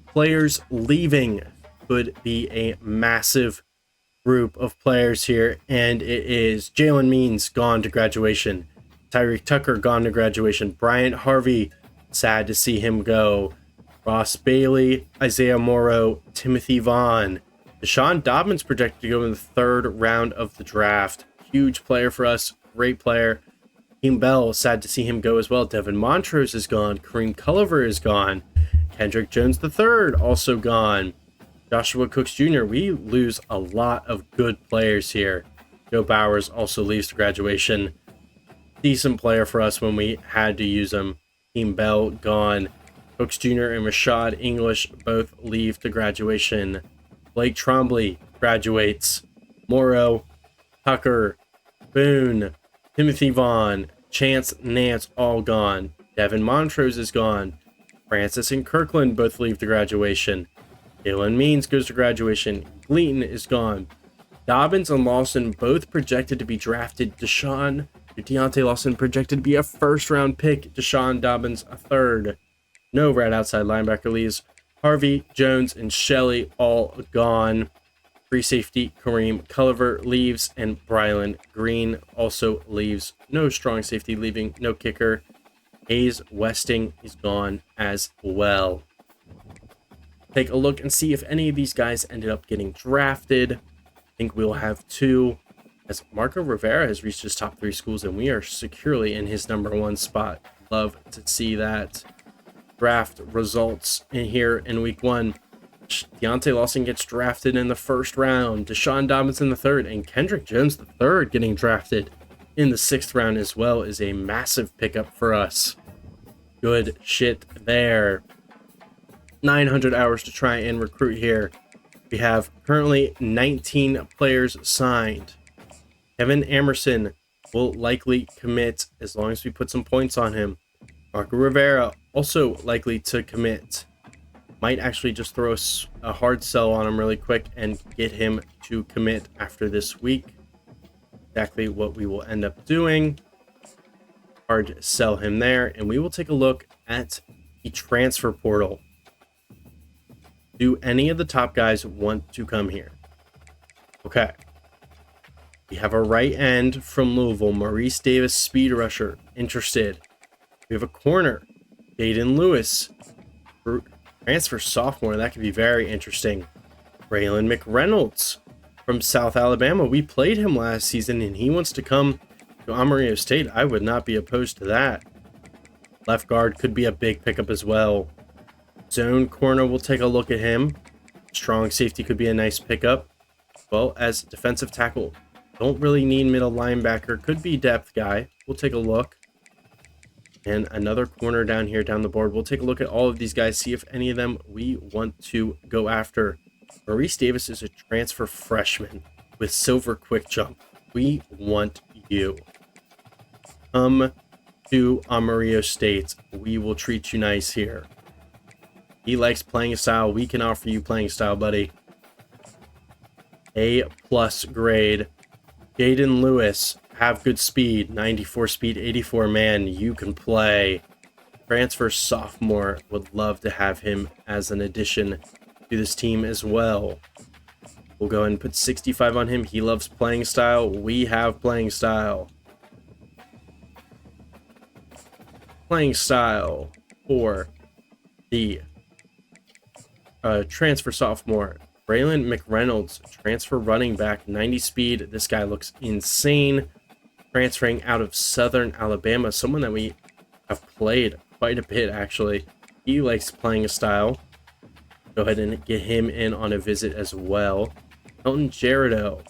Players leaving could be a massive group of players here, and it is Jalen Means gone to graduation, Tyreek Tucker gone to graduation, Bryant Harvey, sad to see him go, Ross Bailey, Isaiah Morrow, Timothy Vaughn. Deshaun Dobbins projected to go in the 3rd round of the draft. Huge player for us, great player. Team Bell, sad to see him go as well. Devin Montrose is gone. Kareem Culliver is gone. Kendrick Jones III also gone. Joshua Cooks Jr., we lose a lot of good players here. Joe Bowers also leaves to graduation. Decent player for us when we had to use him. Team Bell gone. Cooks Jr. and Rashad English both leave to graduation. Blake Trombley graduates. Morrow, Tucker, Boone, Timothy Vaughn, Chance Nance all gone. Devin Montrose is gone. Francis and Kirkland both leave to graduation. Jalen Means goes to graduation. Gleaton is gone. Dobbins and Lawson both projected to be drafted. Deontay Lawson projected to be a 1st round pick. Deshaun Dobbins a 3rd. No red outside linebacker leaves. Harvey, Jones, and Shelley all gone. Free safety Kareem Culliver leaves, and Brylan Green also leaves. No strong safety leaving, no kicker. Hayes Westing is gone as well. Take a look and see if any of these guys ended up getting drafted. I think we'll have 2, as Marco Rivera has reached his top 3 schools, and we are securely in his number 1 spot. Love to see that. Draft results in here in week 1. Deontay Lawson gets drafted in the 1st round. Deshaun Dobbins in the 3rd, and Kendrick Jones the 3rd getting drafted in the 6th round as well is a massive pickup for us. Good shit there. 900 hours to try and recruit here. We have currently 19 players signed. Kevin Amerson will likely commit as long as we put some points on him. Marco Rivera also likely to commit. Might actually just throw a hard sell on him really quick and get him to commit after this week. Exactly what we will end up doing. Hard sell him there, and we will take a look at the transfer portal. Do any of the top guys want to come here? Okay. We have a right end from Louisville, Maurice Davis, speed rusher, interested. We have a corner, Dayton Lewis, transfer sophomore. That could be very interesting. Braylon McReynolds from South Alabama. We played him last season, and he wants to come to Amarillo State. I would not be opposed to that. Left guard could be a big pickup as well. Zone corner, we'll take a look at him. Strong safety could be a nice pickup. Well, as defensive tackle, don't really need middle linebacker. Could be depth guy. We'll take a look. And another corner down here down the board. We'll take a look at all of these guys, see if any of them we want to go after. Maurice Davis is a transfer freshman with silver quick jump. We want you. Come to Amarillo State. We will treat you nice here. He likes playing style. We can offer you playing style, buddy. A+ grade. Jaden Lewis, have good speed. 94 speed, 84 man. You can play. Transfer sophomore. Would love to have him as an addition to this team as well. We'll go ahead and put 65 on him. He loves playing style. We have playing style. Playing style for the transfer sophomore. Braylon McReynolds, transfer running back, 90 speed. This guy looks insane. Transferring out of Southern Alabama. Someone that we have played quite a bit, actually. He likes playing style. Go ahead and get him in on a visit as well. Elton Gerardo,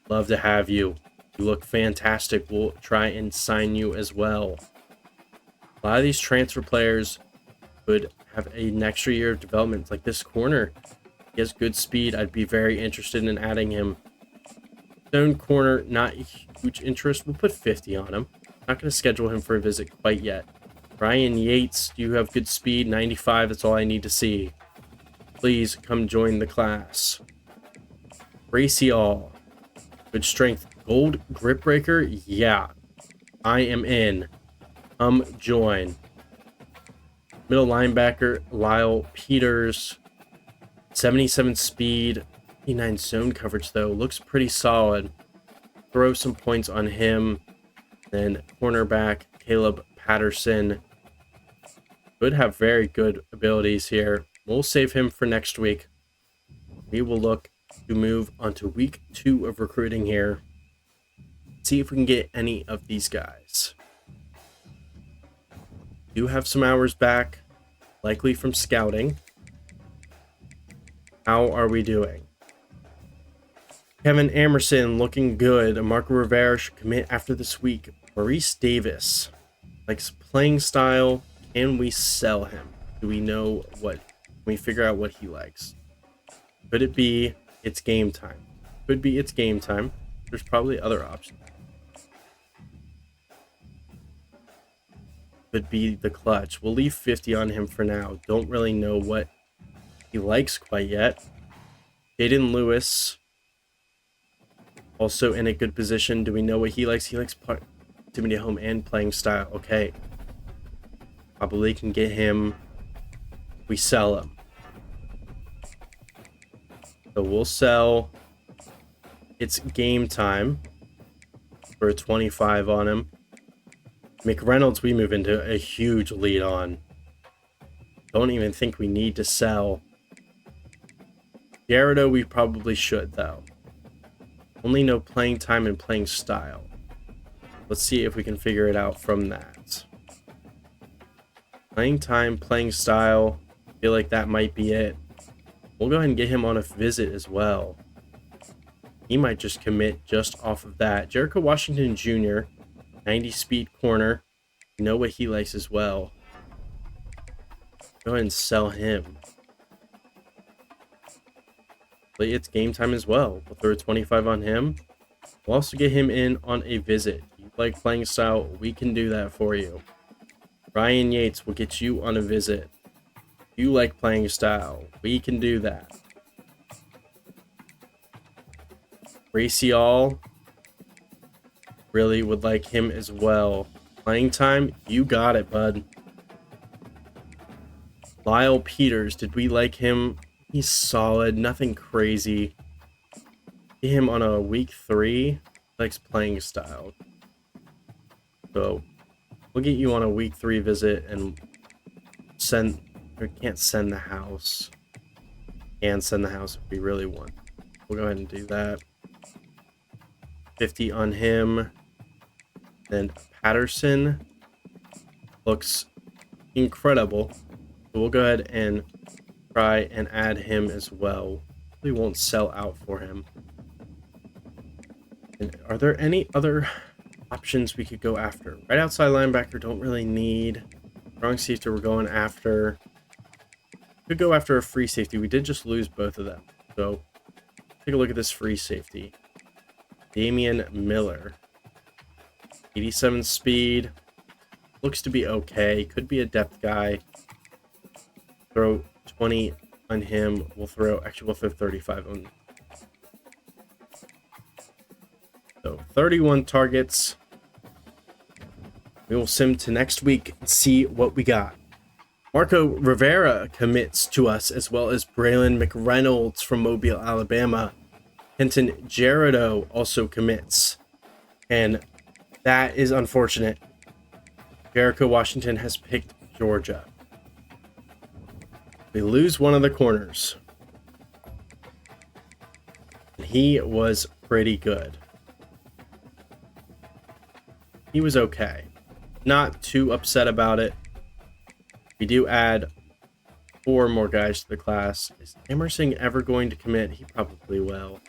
love to have you. You look fantastic. We'll try and sign you as well. A lot of these transfer players could have an extra year of development. Like this corner, he has good speed. I'd be very interested in adding him. Stone corner, not a huge interest. We'll put 50 on him. Not going to schedule him for a visit quite yet. Ryan Yates, you have good speed. 95, that's all I need to see. Please come join the class. Racy All, good strength. Gold grip breaker, yeah. I am in. Come join. Middle linebacker, Lyle Peters. 77 speed. 89 zone coverage, though. Looks pretty solid. Throw some points on him. Then cornerback, Caleb Patterson. Could have very good abilities here. We'll save him for next week. We will look to move on to week 2 of recruiting here. See if we can get any of these guys. Do have some hours back, likely from scouting. How are we doing? Kevin Amerson looking good. Marco Rivera should commit after this week. Maurice Davis likes playing style. Can we sell him? Do we know what? Can we figure out what he likes? Could it be it's game time? Could be it's game time. There's probably other options. Could be the clutch. We'll leave 50 on him for now. Don't really know what he likes quite yet. Jaden Lewis, also in a good position. Do we know what he likes? He likes proximity at home and playing style. Okay. Probably can get him. We sell him. So we'll sell. It's game time for a 25 on him. McReynolds, we move into a huge lead on. Don't even think we need to sell. Gerardo, we probably should, though. Only know playing time and playing style. Let's see if we can figure it out from that. Playing time, playing style. I feel like that might be it. We'll go ahead and get him on a visit as well. He might just commit just off of that. Jericho Washington Jr., 90 speed corner. Know what he likes as well. Go ahead and sell him. But it's game time as well. We'll throw a 25 on him. We'll also get him in on a visit. You like playing style? We can do that for you. Ryan Yates will get you on a visit. You like playing style? We can do that. Racy All, really would like him as well. Playing time? You got it, bud. Lyle Peters, did we like him? He's solid, nothing crazy. Get him on a week 3. Likes playing style. So we'll get you on a week 3 visit and send. We can't send the house. Can send the house if we really want. We'll go ahead and do that. 50 on him. Then Patterson looks incredible. So we'll go ahead and try and add him as well. We won't sell out for him. And are there any other options we could go after? Right outside linebacker, don't really need. Strong safety, we're going after. Could go after a free safety. We did just lose both of them. So take a look at this free safety. Damian Miller. 87 speed. Looks to be okay. Could be a depth guy. Throw 20 on him. We'll throw 35 on. So 31 targets. We will sim to next week and see what we got. Marco Rivera commits to us, as well as Braylon McReynolds from Mobile, Alabama. Kenton Gerardo also commits, and that is unfortunate. Jericho Washington has picked Georgia. We lose one of the corners. And he was pretty good. He was okay. Not too upset about it. We do add 4 more guys to the class. Is Emerson ever going to commit? He probably will.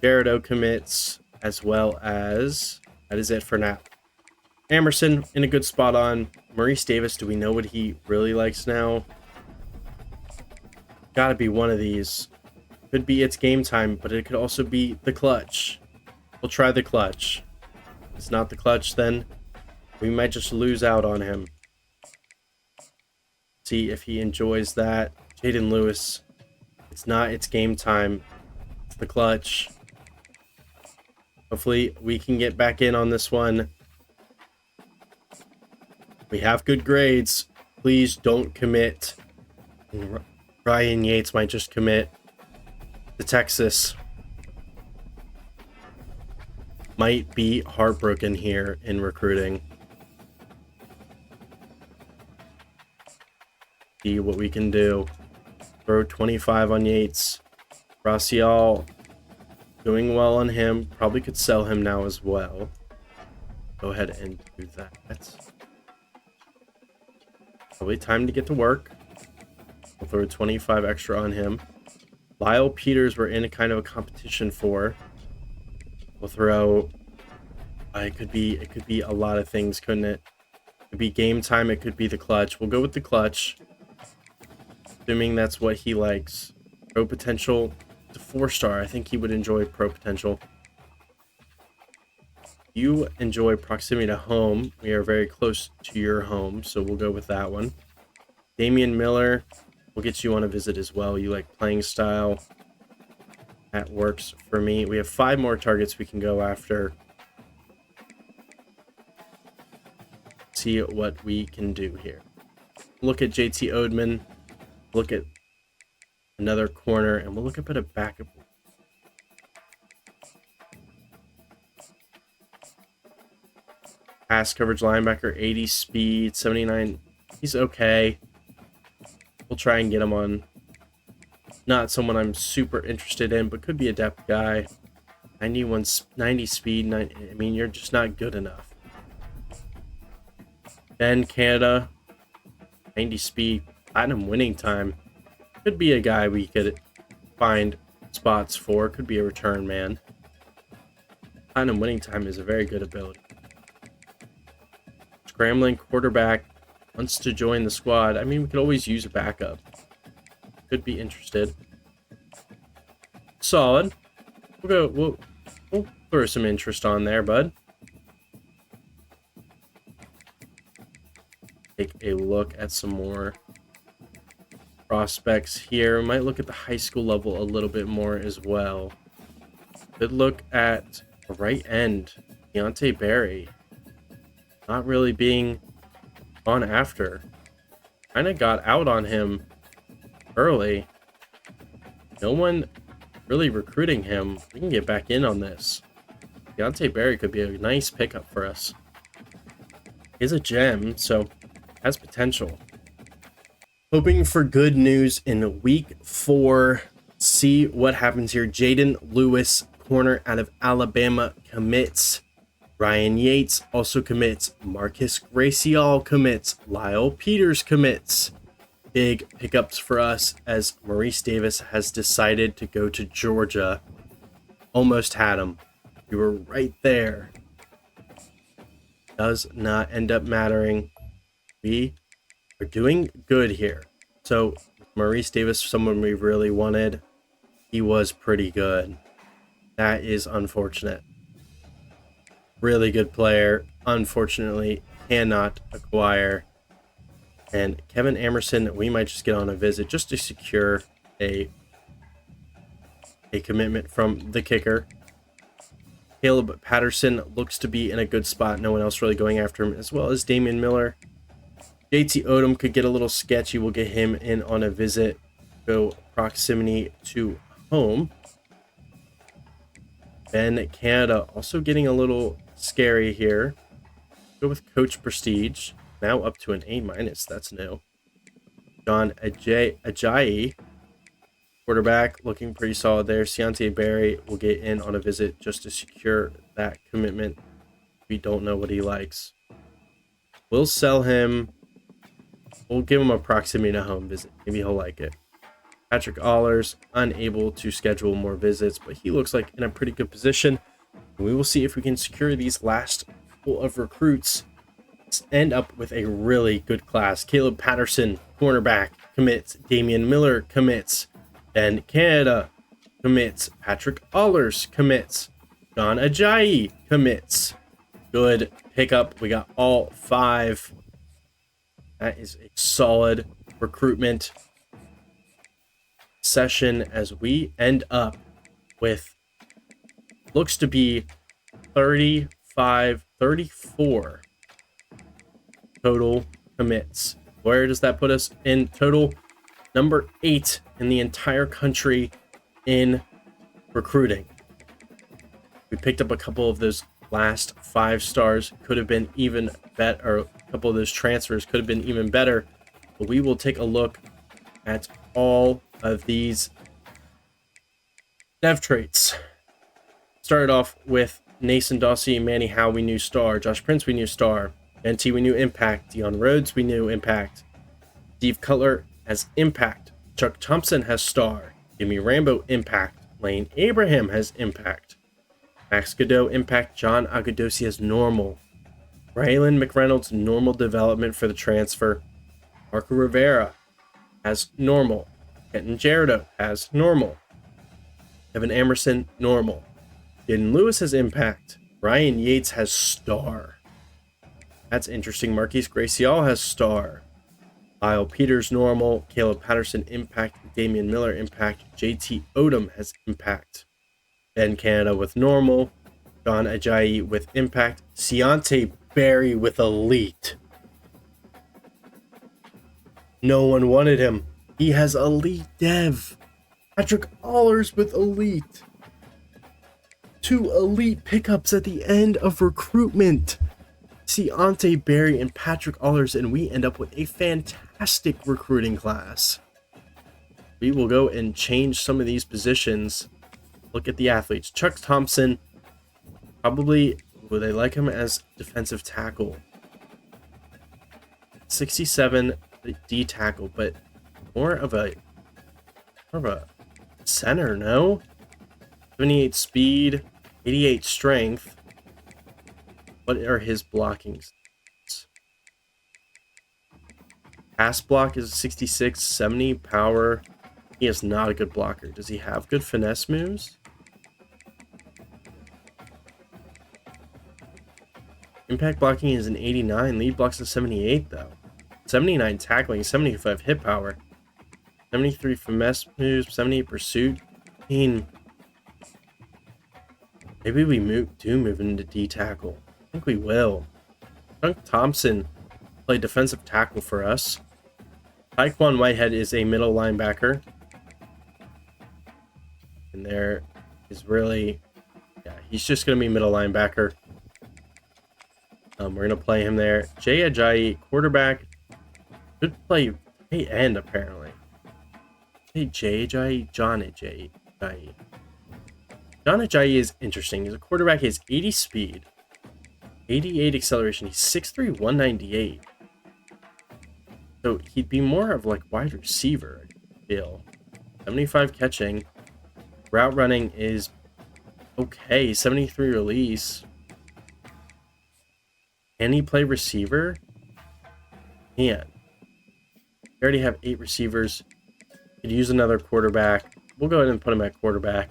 Gerardo commits, as well as... that is it for now. Emerson in a good spot on. Maurice Davis, do we know what he really likes now? Gotta be one of these. Could be it's game time, but it could also be the clutch. We'll try the clutch. If it's not the clutch, then we might just lose out on him. See if he enjoys that. Jaden Lewis. It's not it's game time. It's the clutch. Hopefully we can get back in on this one. We have good grades. Please don't commit. Ryan Yates might just commit to Texas. Might be heartbroken here in recruiting. See what we can do. Throw 25 on Yates. Racial doing well on him. Probably could sell him now as well. Go ahead and do that. Probably time to get to work. We'll throw 25 extra on him. Lyle Peters we're in a kind of a competition for. We'll throw... it could be a lot of things, couldn't it? It could be game time, it could be the clutch. We'll go with the clutch. Assuming that's what he likes. Pro potential to 4-star. I think he would enjoy pro potential. You enjoy proximity to home. We are very close to your home, so we'll go with that one. Damian Miller, we'll get you on a visit as well. You like playing style. That works for me. We have 5 more targets we can go after. See what we can do here. Look at JT Odeman. Look at another corner, and we'll look up at a backup. Pass coverage linebacker, 80 speed, 79. He's okay. We'll try and get him on. Not someone I'm super interested in, but could be a depth guy. 90 speed. I mean, you're just not good enough. Ben Canada, 90 speed, platinum winning time. Could be a guy we could find spots for. Could be a return man. Platinum winning time is a very good ability. Scrambling quarterback wants to join the squad. I mean, we could always use a backup. Could be interested. Solid. We'll throw some interest on there, bud. Take a look at some more prospects here. We might look at the high school level a little bit more as well. Good look at the right end. Deontay Berry. Not really being gone after. Kind of got out on him early. No one really recruiting him. We can get back in on this. Deontay Berry could be a nice pickup for us. He's a gem, so has potential. Hoping for good news in week 4. See what happens here. Jaden Lewis, corner out of Alabama, commits. Ryan Yates also commits. Marcus Gracial commits. Lyle Peters commits. Big pickups for us as Maurice Davis has decided to go to Georgia. Almost had him. We were right there. Does not end up mattering. We are doing good here. So Maurice Davis, someone we really wanted. He was pretty good. That is unfortunate. Really good player. Unfortunately, cannot acquire. And Kevin Emerson, we might just get on a visit just to secure a commitment from the kicker. Caleb Patterson looks to be in a good spot. No one else really going after him, as well as Damian Miller. JT Odom could get a little sketchy. We'll get him in on a visit. Go proximity to home. Ben Canada also getting a little scary here. Go with Coach Prestige. Now up to an A-. That's new. John Ajayi, quarterback, looking pretty solid there. Ciante Berry will get in on a visit just to secure that commitment. We don't know what he likes. We'll sell him. We'll give him a proximity to home visit. Maybe he'll like it. Patrick Allers, unable to schedule more visits, but he looks like in a pretty good position. We will see if we can secure these last couple of recruits. Let's end up with a really good class. Caleb Patterson, cornerback, commits. Damian Miller commits. Ben Canada commits. Patrick Allers commits. John Ajayi commits. Good pickup. We got all 5. That is a solid recruitment session as we end up with looks to be 34 total commits. Where does that put us in total? Number 8 in the entire country in recruiting. We picked up a couple of those last 5 stars. Could have been even better, or a couple of those transfers could have been even better. But we will take a look at all of these dev traits. Started off with Nason Dossie, Manny Howe, we knew star. Josh Prince, we knew star. NT, we knew impact. Dion Rhodes, we knew impact. Steve Cutler has impact. Chuck Thompson has star. Jimmy Rambo, impact. Lane Abraham has impact. Max Godot, impact. John Agudosi has normal. Braylon McReynolds, normal development for the transfer. Marco Rivera has normal. Kenton Gerardo has normal. Evan Emerson, normal. Jaden Lewis has impact. Ryan Yates has star. That's interesting. Marquise Gracial has star. Lyle Peters, normal. Caleb Patterson, impact. Damian Miller, impact. JT Odom has impact. Ben Canada with normal. John Ajayi with impact. Ciante Berry with elite. No one wanted him. He has elite dev. Patrick Allers with elite. 2 elite pickups at the end of recruitment. Ciante Berry and Patrick Allers, and we end up with a fantastic recruiting class. We will go and change some of these positions. Look at the athletes. Chuck Thompson, probably, would they like him as defensive tackle? 67 D tackle, but more of a center, no? 78 speed, 88 strength. What are his blocking stats? Pass block is 66, 70 power. He is not a good blocker. Does he have good finesse moves? Impact blocking is an 89. Lead blocks a 78, though. 79 tackling, 75 hit power. 73 finesse moves, 78 pursuit. I mean, maybe we do move into D tackle. I think we will. Chuck Thompson played defensive tackle for us. Taekwon Whitehead is a middle linebacker. And there is really, yeah, he's just going to be middle linebacker. We're going to play him there. Jay Ajayi, quarterback. Could play tight end, apparently. Hey, Jay Ajayi, John Ajayi. John Ajayi is interesting. He's a quarterback. He has 80 speed, 88 acceleration. He's 6'3", 198. So he'd be more of like wide receiver, I feel. 75 catching. Route running is okay. 73 release. Can he play receiver? Can. We already have 8 receivers. Could use another quarterback. We'll go ahead and put him at quarterback.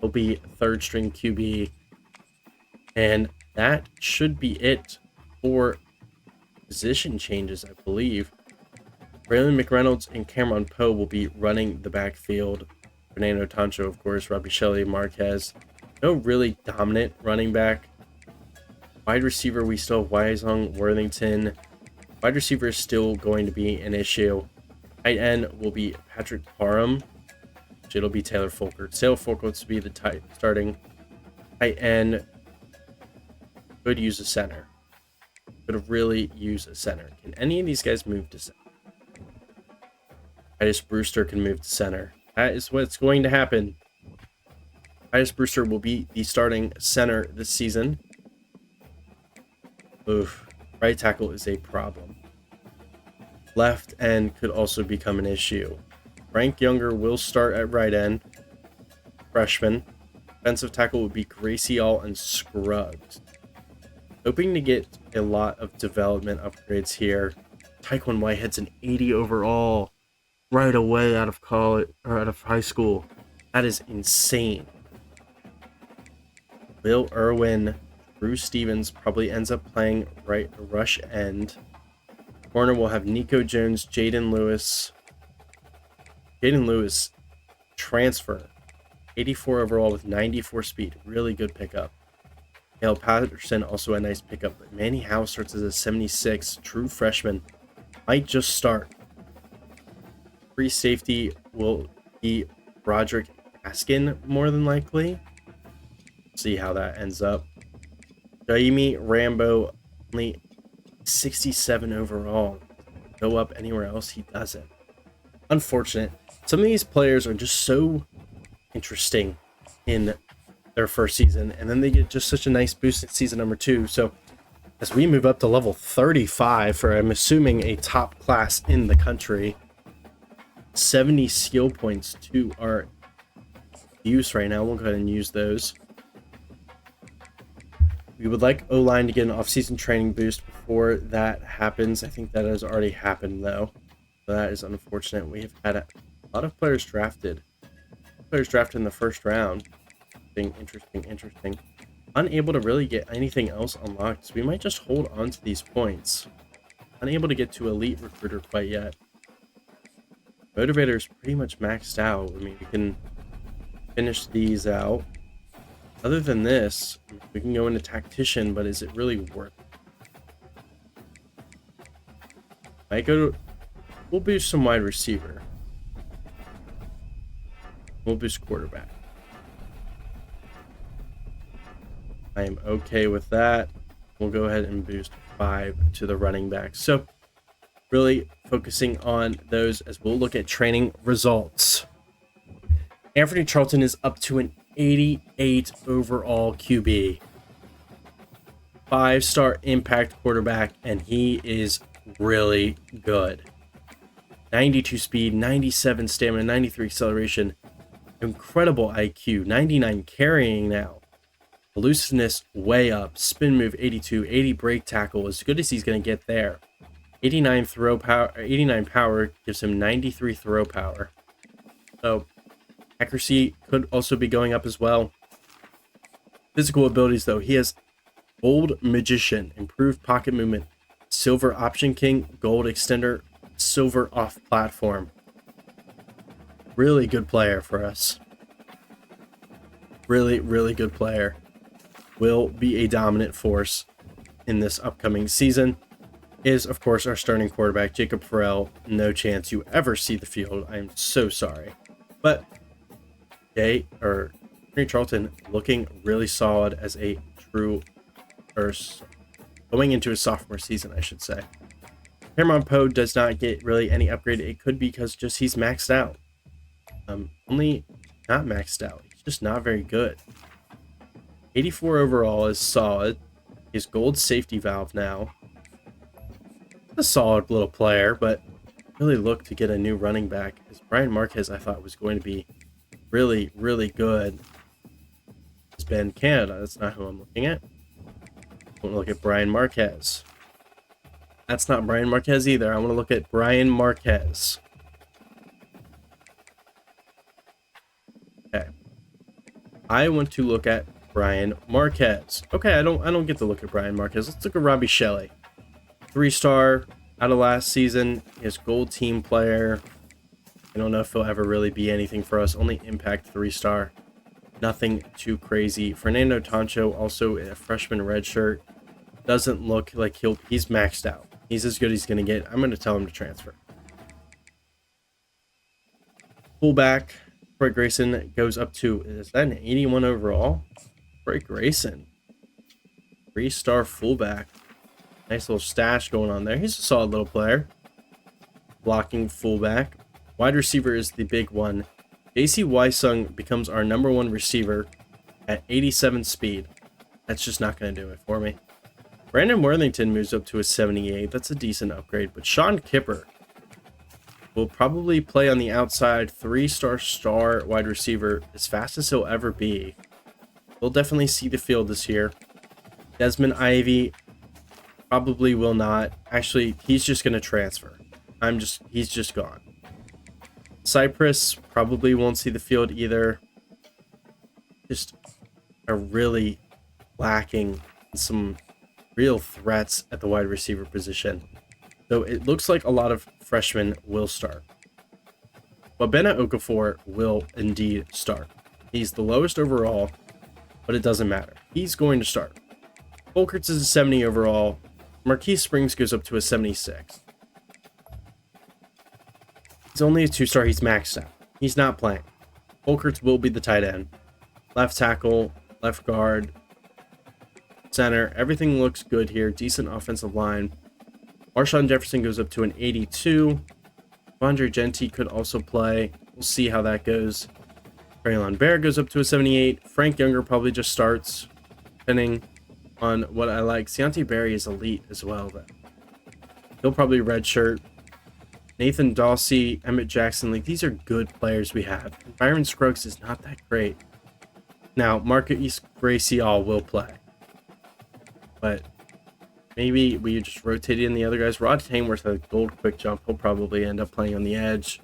He'll be third string QB. And that should be it for position changes, I believe. Braylon McReynolds and Cameron Poe will be running the backfield. Fernando Tancho, of course, Robbie Shelley, Marquez. No really dominant running back. Wide receiver, we still have Weisung, Worthington. Wide receiver is still going to be an issue. Tight end will be Patrick Parham. It'll be Taylor Folkert. Taylor Folkert to be the starting tight end. Could use a center. Could really use a center. Can any of these guys move to center? Titus Brewster can move to center. That is what's going to happen. Titus Brewster will be the starting center this season. Oof. Right tackle is a problem. Left end could also become an issue. Frank Younger will start at right end. Freshman. Defensive tackle would be Gracie All and Scruggs. Hoping to get a lot of development upgrades here. Tyquan Whitehead's an 80 overall right away out of college or out of high school. That is insane. Will Irwin, Bruce Stevens probably ends up playing right rush end. Corner will have Nico Jones, Jaden Lewis. Jaden Lewis transfer, 84 overall with 94 speed. Really good pickup. Dale Patterson also a nice pickup. But Manny Howe starts as a 76, true freshman. Might just start. Free safety will be Roderick Askin more than likely. See how that ends up. Jaime Rambo, only 67 overall. Go up anywhere else, he doesn't. Unfortunate. Some of these players are just so interesting in their first season, and then they get just such a nice boost in season number 2. So as we move up to level 35 for, I'm assuming, a top class in the country, 70 skill points to our use right now. We'll go ahead and use those. We would like O-line to get an off-season training boost before that happens. I think that has already happened, though. So that is unfortunate. We have had a lot of players drafted. Players drafted in the first round. Interesting. Unable to really get anything else unlocked, so we might just hold on to these points. Unable to get to elite recruiter quite yet. Motivator is pretty much maxed out. I mean, we can finish these out. Other than this, we can go into tactician, but is it really worth it? We'll boost some wide receiver. We'll boost quarterback. I am okay with that. We'll go ahead and boost 5 to the running back. So really focusing on those as we'll look at training results. Anthony Charlton is up to an 88 overall QB. 5-star impact quarterback, and he is really good. 92 speed, 97 stamina, 93 acceleration, incredible IQ, 99 carrying now. Elusiveness way up, spin move 82, 80 break tackle, as good as he's going to get there. 89 throw power, 89 power gives him 93 throw power. So accuracy could also be going up as well. Physical abilities though, he has Gold Magician, improved pocket movement, Silver Option King, Gold Extender, Silver Off Platform. Really good player for us. Really good player. Will be a dominant force in this upcoming season. Is of course our starting quarterback, Jacob Farrell. No chance you ever see the field. I'm so sorry. But Anthony Charlton looking really solid as a true, or going into his sophomore season, I should say. Cameron Poe does not get really any upgrade. It could be because just he's maxed out. Only not maxed out. He's just not very good. 84 overall is solid. He's gold safety valve now. A solid little player, but really look to get a new running back. As Brian Marquez, I thought was going to be really good. It's Ben Canada. That's not who I'm looking at. I want to look at Brian Marquez. That's not Brian Marquez either. I want to look at Brian Marquez. Okay. I want to look at Brian Marquez. Okay, I don't get to look at Brian Marquez. Let's look at Robbie Shelley. 3-star out of last season. He is gold team player. I don't know if he'll ever really be anything for us. Only impact 3-star. Nothing too crazy. Fernando Toncho, also a freshman redshirt, doesn't look like he's maxed out. He's as good as he's going to get. I'm going to tell him to transfer. Fullback, Troy Grayson goes up to, is that an 81 overall? Troy Grayson, 3-star fullback. Nice little stash going on there. He's a solid little player. Blocking fullback. Wide receiver is the big one. JC Wysung becomes our #1 receiver at 87 speed. That's just not going to do it for me. Brandon Worthington moves up to a 78. That's a decent upgrade. But Sean Kipper will probably play on the outside, 3-star wide receiver, as fast as he'll ever be. He'll definitely see the field this year. Desmond Ivy probably will not. Actually, he's just going to transfer. He's just gone. Cypress probably won't see the field either. Just are really lacking some real threats at the wide receiver position. Though it looks like a lot of freshmen will start. But Bennett Okafor will indeed start. He's the lowest overall, but it doesn't matter. He's going to start. Folkerts is a 70 overall. Marquise Springs goes up to a 76. He's only a 2-star. He's maxed out. He's not playing. Folkerts will be the tight end. Left tackle, left guard, center. Everything looks good here. Decent offensive line. Marshawn Jefferson goes up to an 82. Andre Genti could also play. We'll see how that goes. Traylon Bear goes up to a 78. Frank Younger probably just starts, depending on what I like. Seontae Berry is elite as well, though. He'll probably redshirt. Nathan Dawsey, Emmett Jackson, like these are good players we have. Byron Scruggs is not that great. Now, Marcus Gracie all will play. But maybe we just rotated in the other guys. Rod Hayworth has a gold quick jump. He'll probably end up playing on the edge.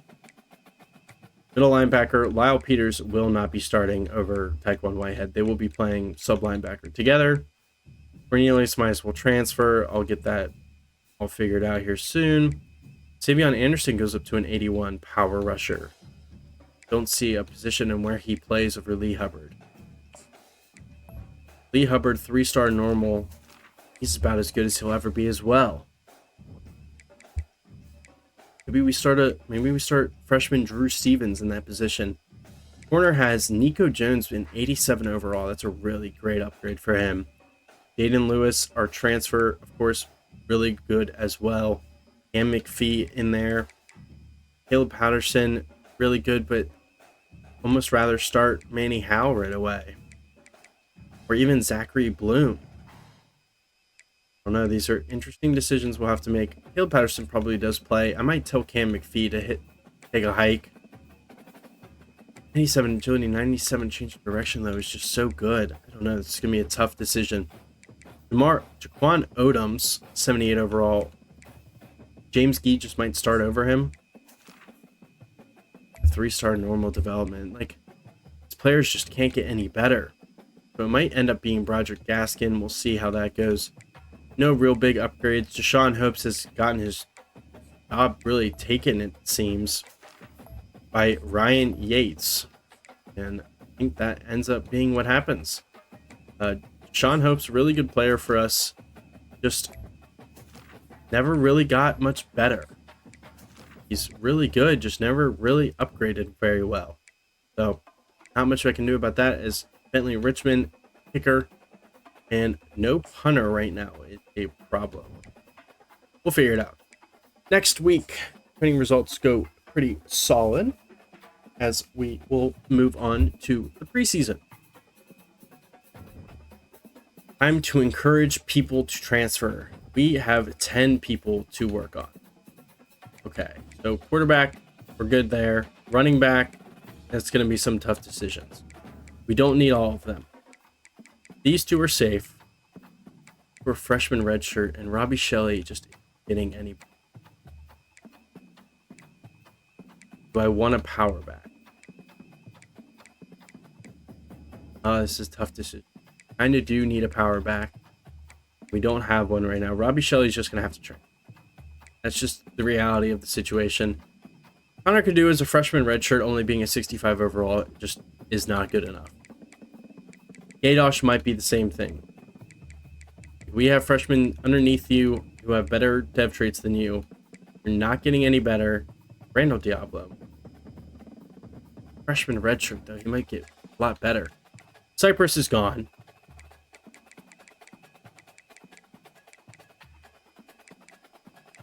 Middle linebacker, Lyle Peters will not be starting over Taekwon Whitehead. They will be playing sub linebacker together. Cornelius Mize will transfer. I'll get that all figured out here soon. Savion Anderson goes up to an 81 power rusher. Don't see a position in where he plays over Lee Hubbard. Lee Hubbard, 3-star normal. He's about as good as he'll ever be as well. Maybe we start freshman Drew Stevens in that position. Corner has Nico Jones in 87 overall. That's a really great upgrade for him. Dayton Lewis, our transfer, of course, really good as well. Cam McPhee in there. Caleb Patterson, really good, but almost rather start Manny Howe right away. Or even Zachary Bloom. I don't know. These are interesting decisions we'll have to make. Caleb Patterson probably does play. I might tell Cam McPhee to take a hike. 97 agility, 97 change of direction, though, is just so good. I don't know. It's going to be a tough decision. Jaquan Odoms, 78 overall. James Gee just might start over him. 3-star normal development. Like, these players just can't get any better. So it might end up being Broderick Gaskin. We'll see how that goes. No real big upgrades. Deshaun Hopes has gotten his job really taken, it seems, by Ryan Yates. And I think that ends up being what happens. Deshaun Hopes, really good player for us. Just never really got much better. He's really good, just never really upgraded very well. So, not much I can do about that. Is Bentley Richmond, kicker, and no punter right now is a problem. We'll figure it out. Next week, training results go pretty solid as we will move on to the preseason. Time to encourage people to transfer. We have 10 people to work on. Okay, so quarterback, we're good there. Running back, that's going to be some tough decisions. We don't need all of them. These two are safe. We're freshman redshirt, and Robbie Shelley just getting any. Do I want a power back? This is a tough decision. Kind of do need a power back. We don't have one right now. Robbie Shelley's just going to have to train. That's just the reality of the situation. Connor Cadu as a freshman redshirt, only being a 65 overall, just is not good enough. Gadosh might be the same thing. We have freshmen underneath you who have better dev traits than you. You're not getting any better. Randall Diablo. Freshman redshirt, though. He might get a lot better. Cypress is gone.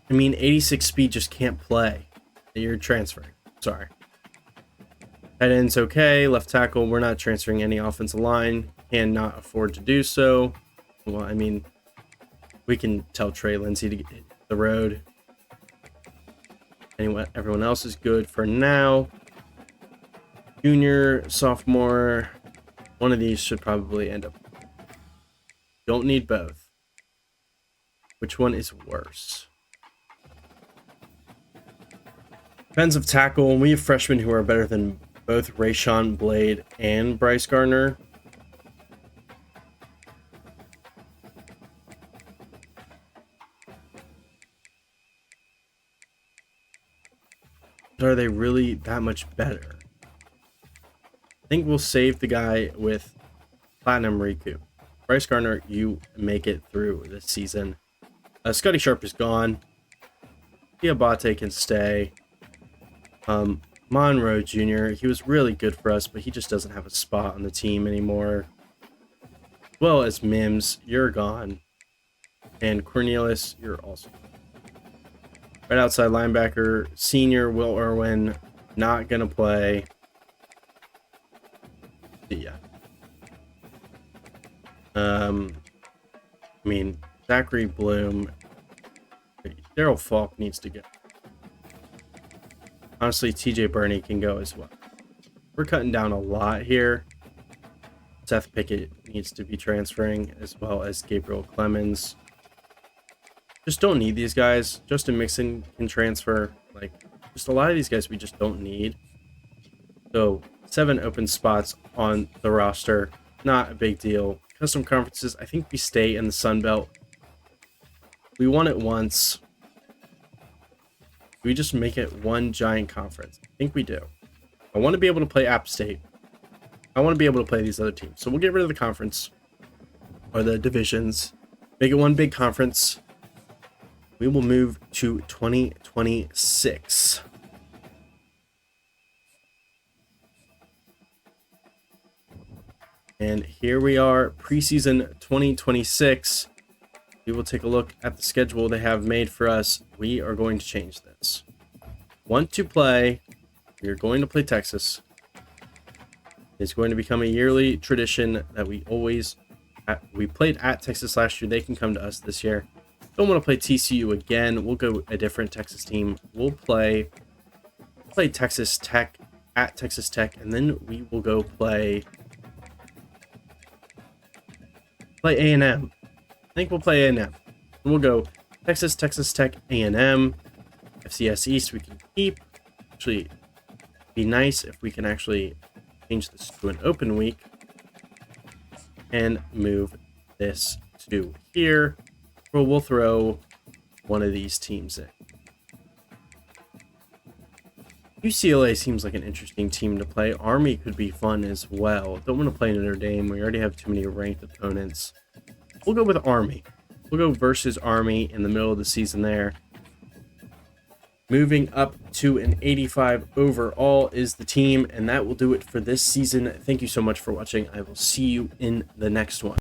I mean, 86 speed just can't play. You're transferring. Sorry. Tight end's okay. Left tackle, we're not transferring any offensive line. Cannot afford to do so. Well, I mean, we can tell Trey Lindsay to get the road. Anyway, everyone else is good for now. Junior, sophomore, one of these should probably end up. Don't need both. Which one is worse? Defensive tackle, and we have freshmen who are better than both Rayshawn Blade and Bryce Gardner. Are they really that much better? I think we'll save the guy with Platinum Riku. Bryce Gardner, you make it through this season. Scotty Sharp is gone. Diabate can stay. Monroe Jr., he was really good for us, but he just doesn't have a spot on the team anymore. As well as Mims, you're gone. And Cornelius, you're also gone. Right outside linebacker, senior Will Irwin, not going to play. Yeah. I mean, Zachary Bloom. Daryl Falk needs to go. Honestly, TJ Burney can go as well. We're cutting down a lot here. Seth Pickett needs to be transferring, as well as Gabriel Clemens. Just don't need these guys. Justin Mixon can transfer. Like, just a lot of these guys we just don't need. So, 7 open spots on the roster. Not a big deal. Custom conferences, I think we stay in the Sun Belt. We won it once. We just make it one giant conference. I think we do. I want to be able to play App State. I want to be able to play these other teams. So we'll get rid of the conference or the divisions. Make it one big conference. We will move to 2026. And here we are, preseason 2026. We will take a look at the schedule they have made for us. We are going to change this. Want to play, we are going to play Texas. It's going to become a yearly tradition that we played at Texas last year. They can come to us this year. Don't want to play TCU again. We'll go a different Texas team. We'll play Texas Tech at Texas Tech, and then we will go play A&M. I think we'll play A&M. And we'll go Texas, Texas Tech, A&M. FCS East we can keep. Actually, be nice if we can actually change this to an open week and move this to here. Well, we'll throw one of these teams in. UCLA seems like an interesting team to play. Army could be fun as well. Don't want to play Notre Dame. We already have too many ranked opponents. We'll go with Army. We'll go versus Army in the middle of the season there. Moving up to an 85 overall is the team, and that will do it for this season. Thank you so much for watching. I will see you in the next one.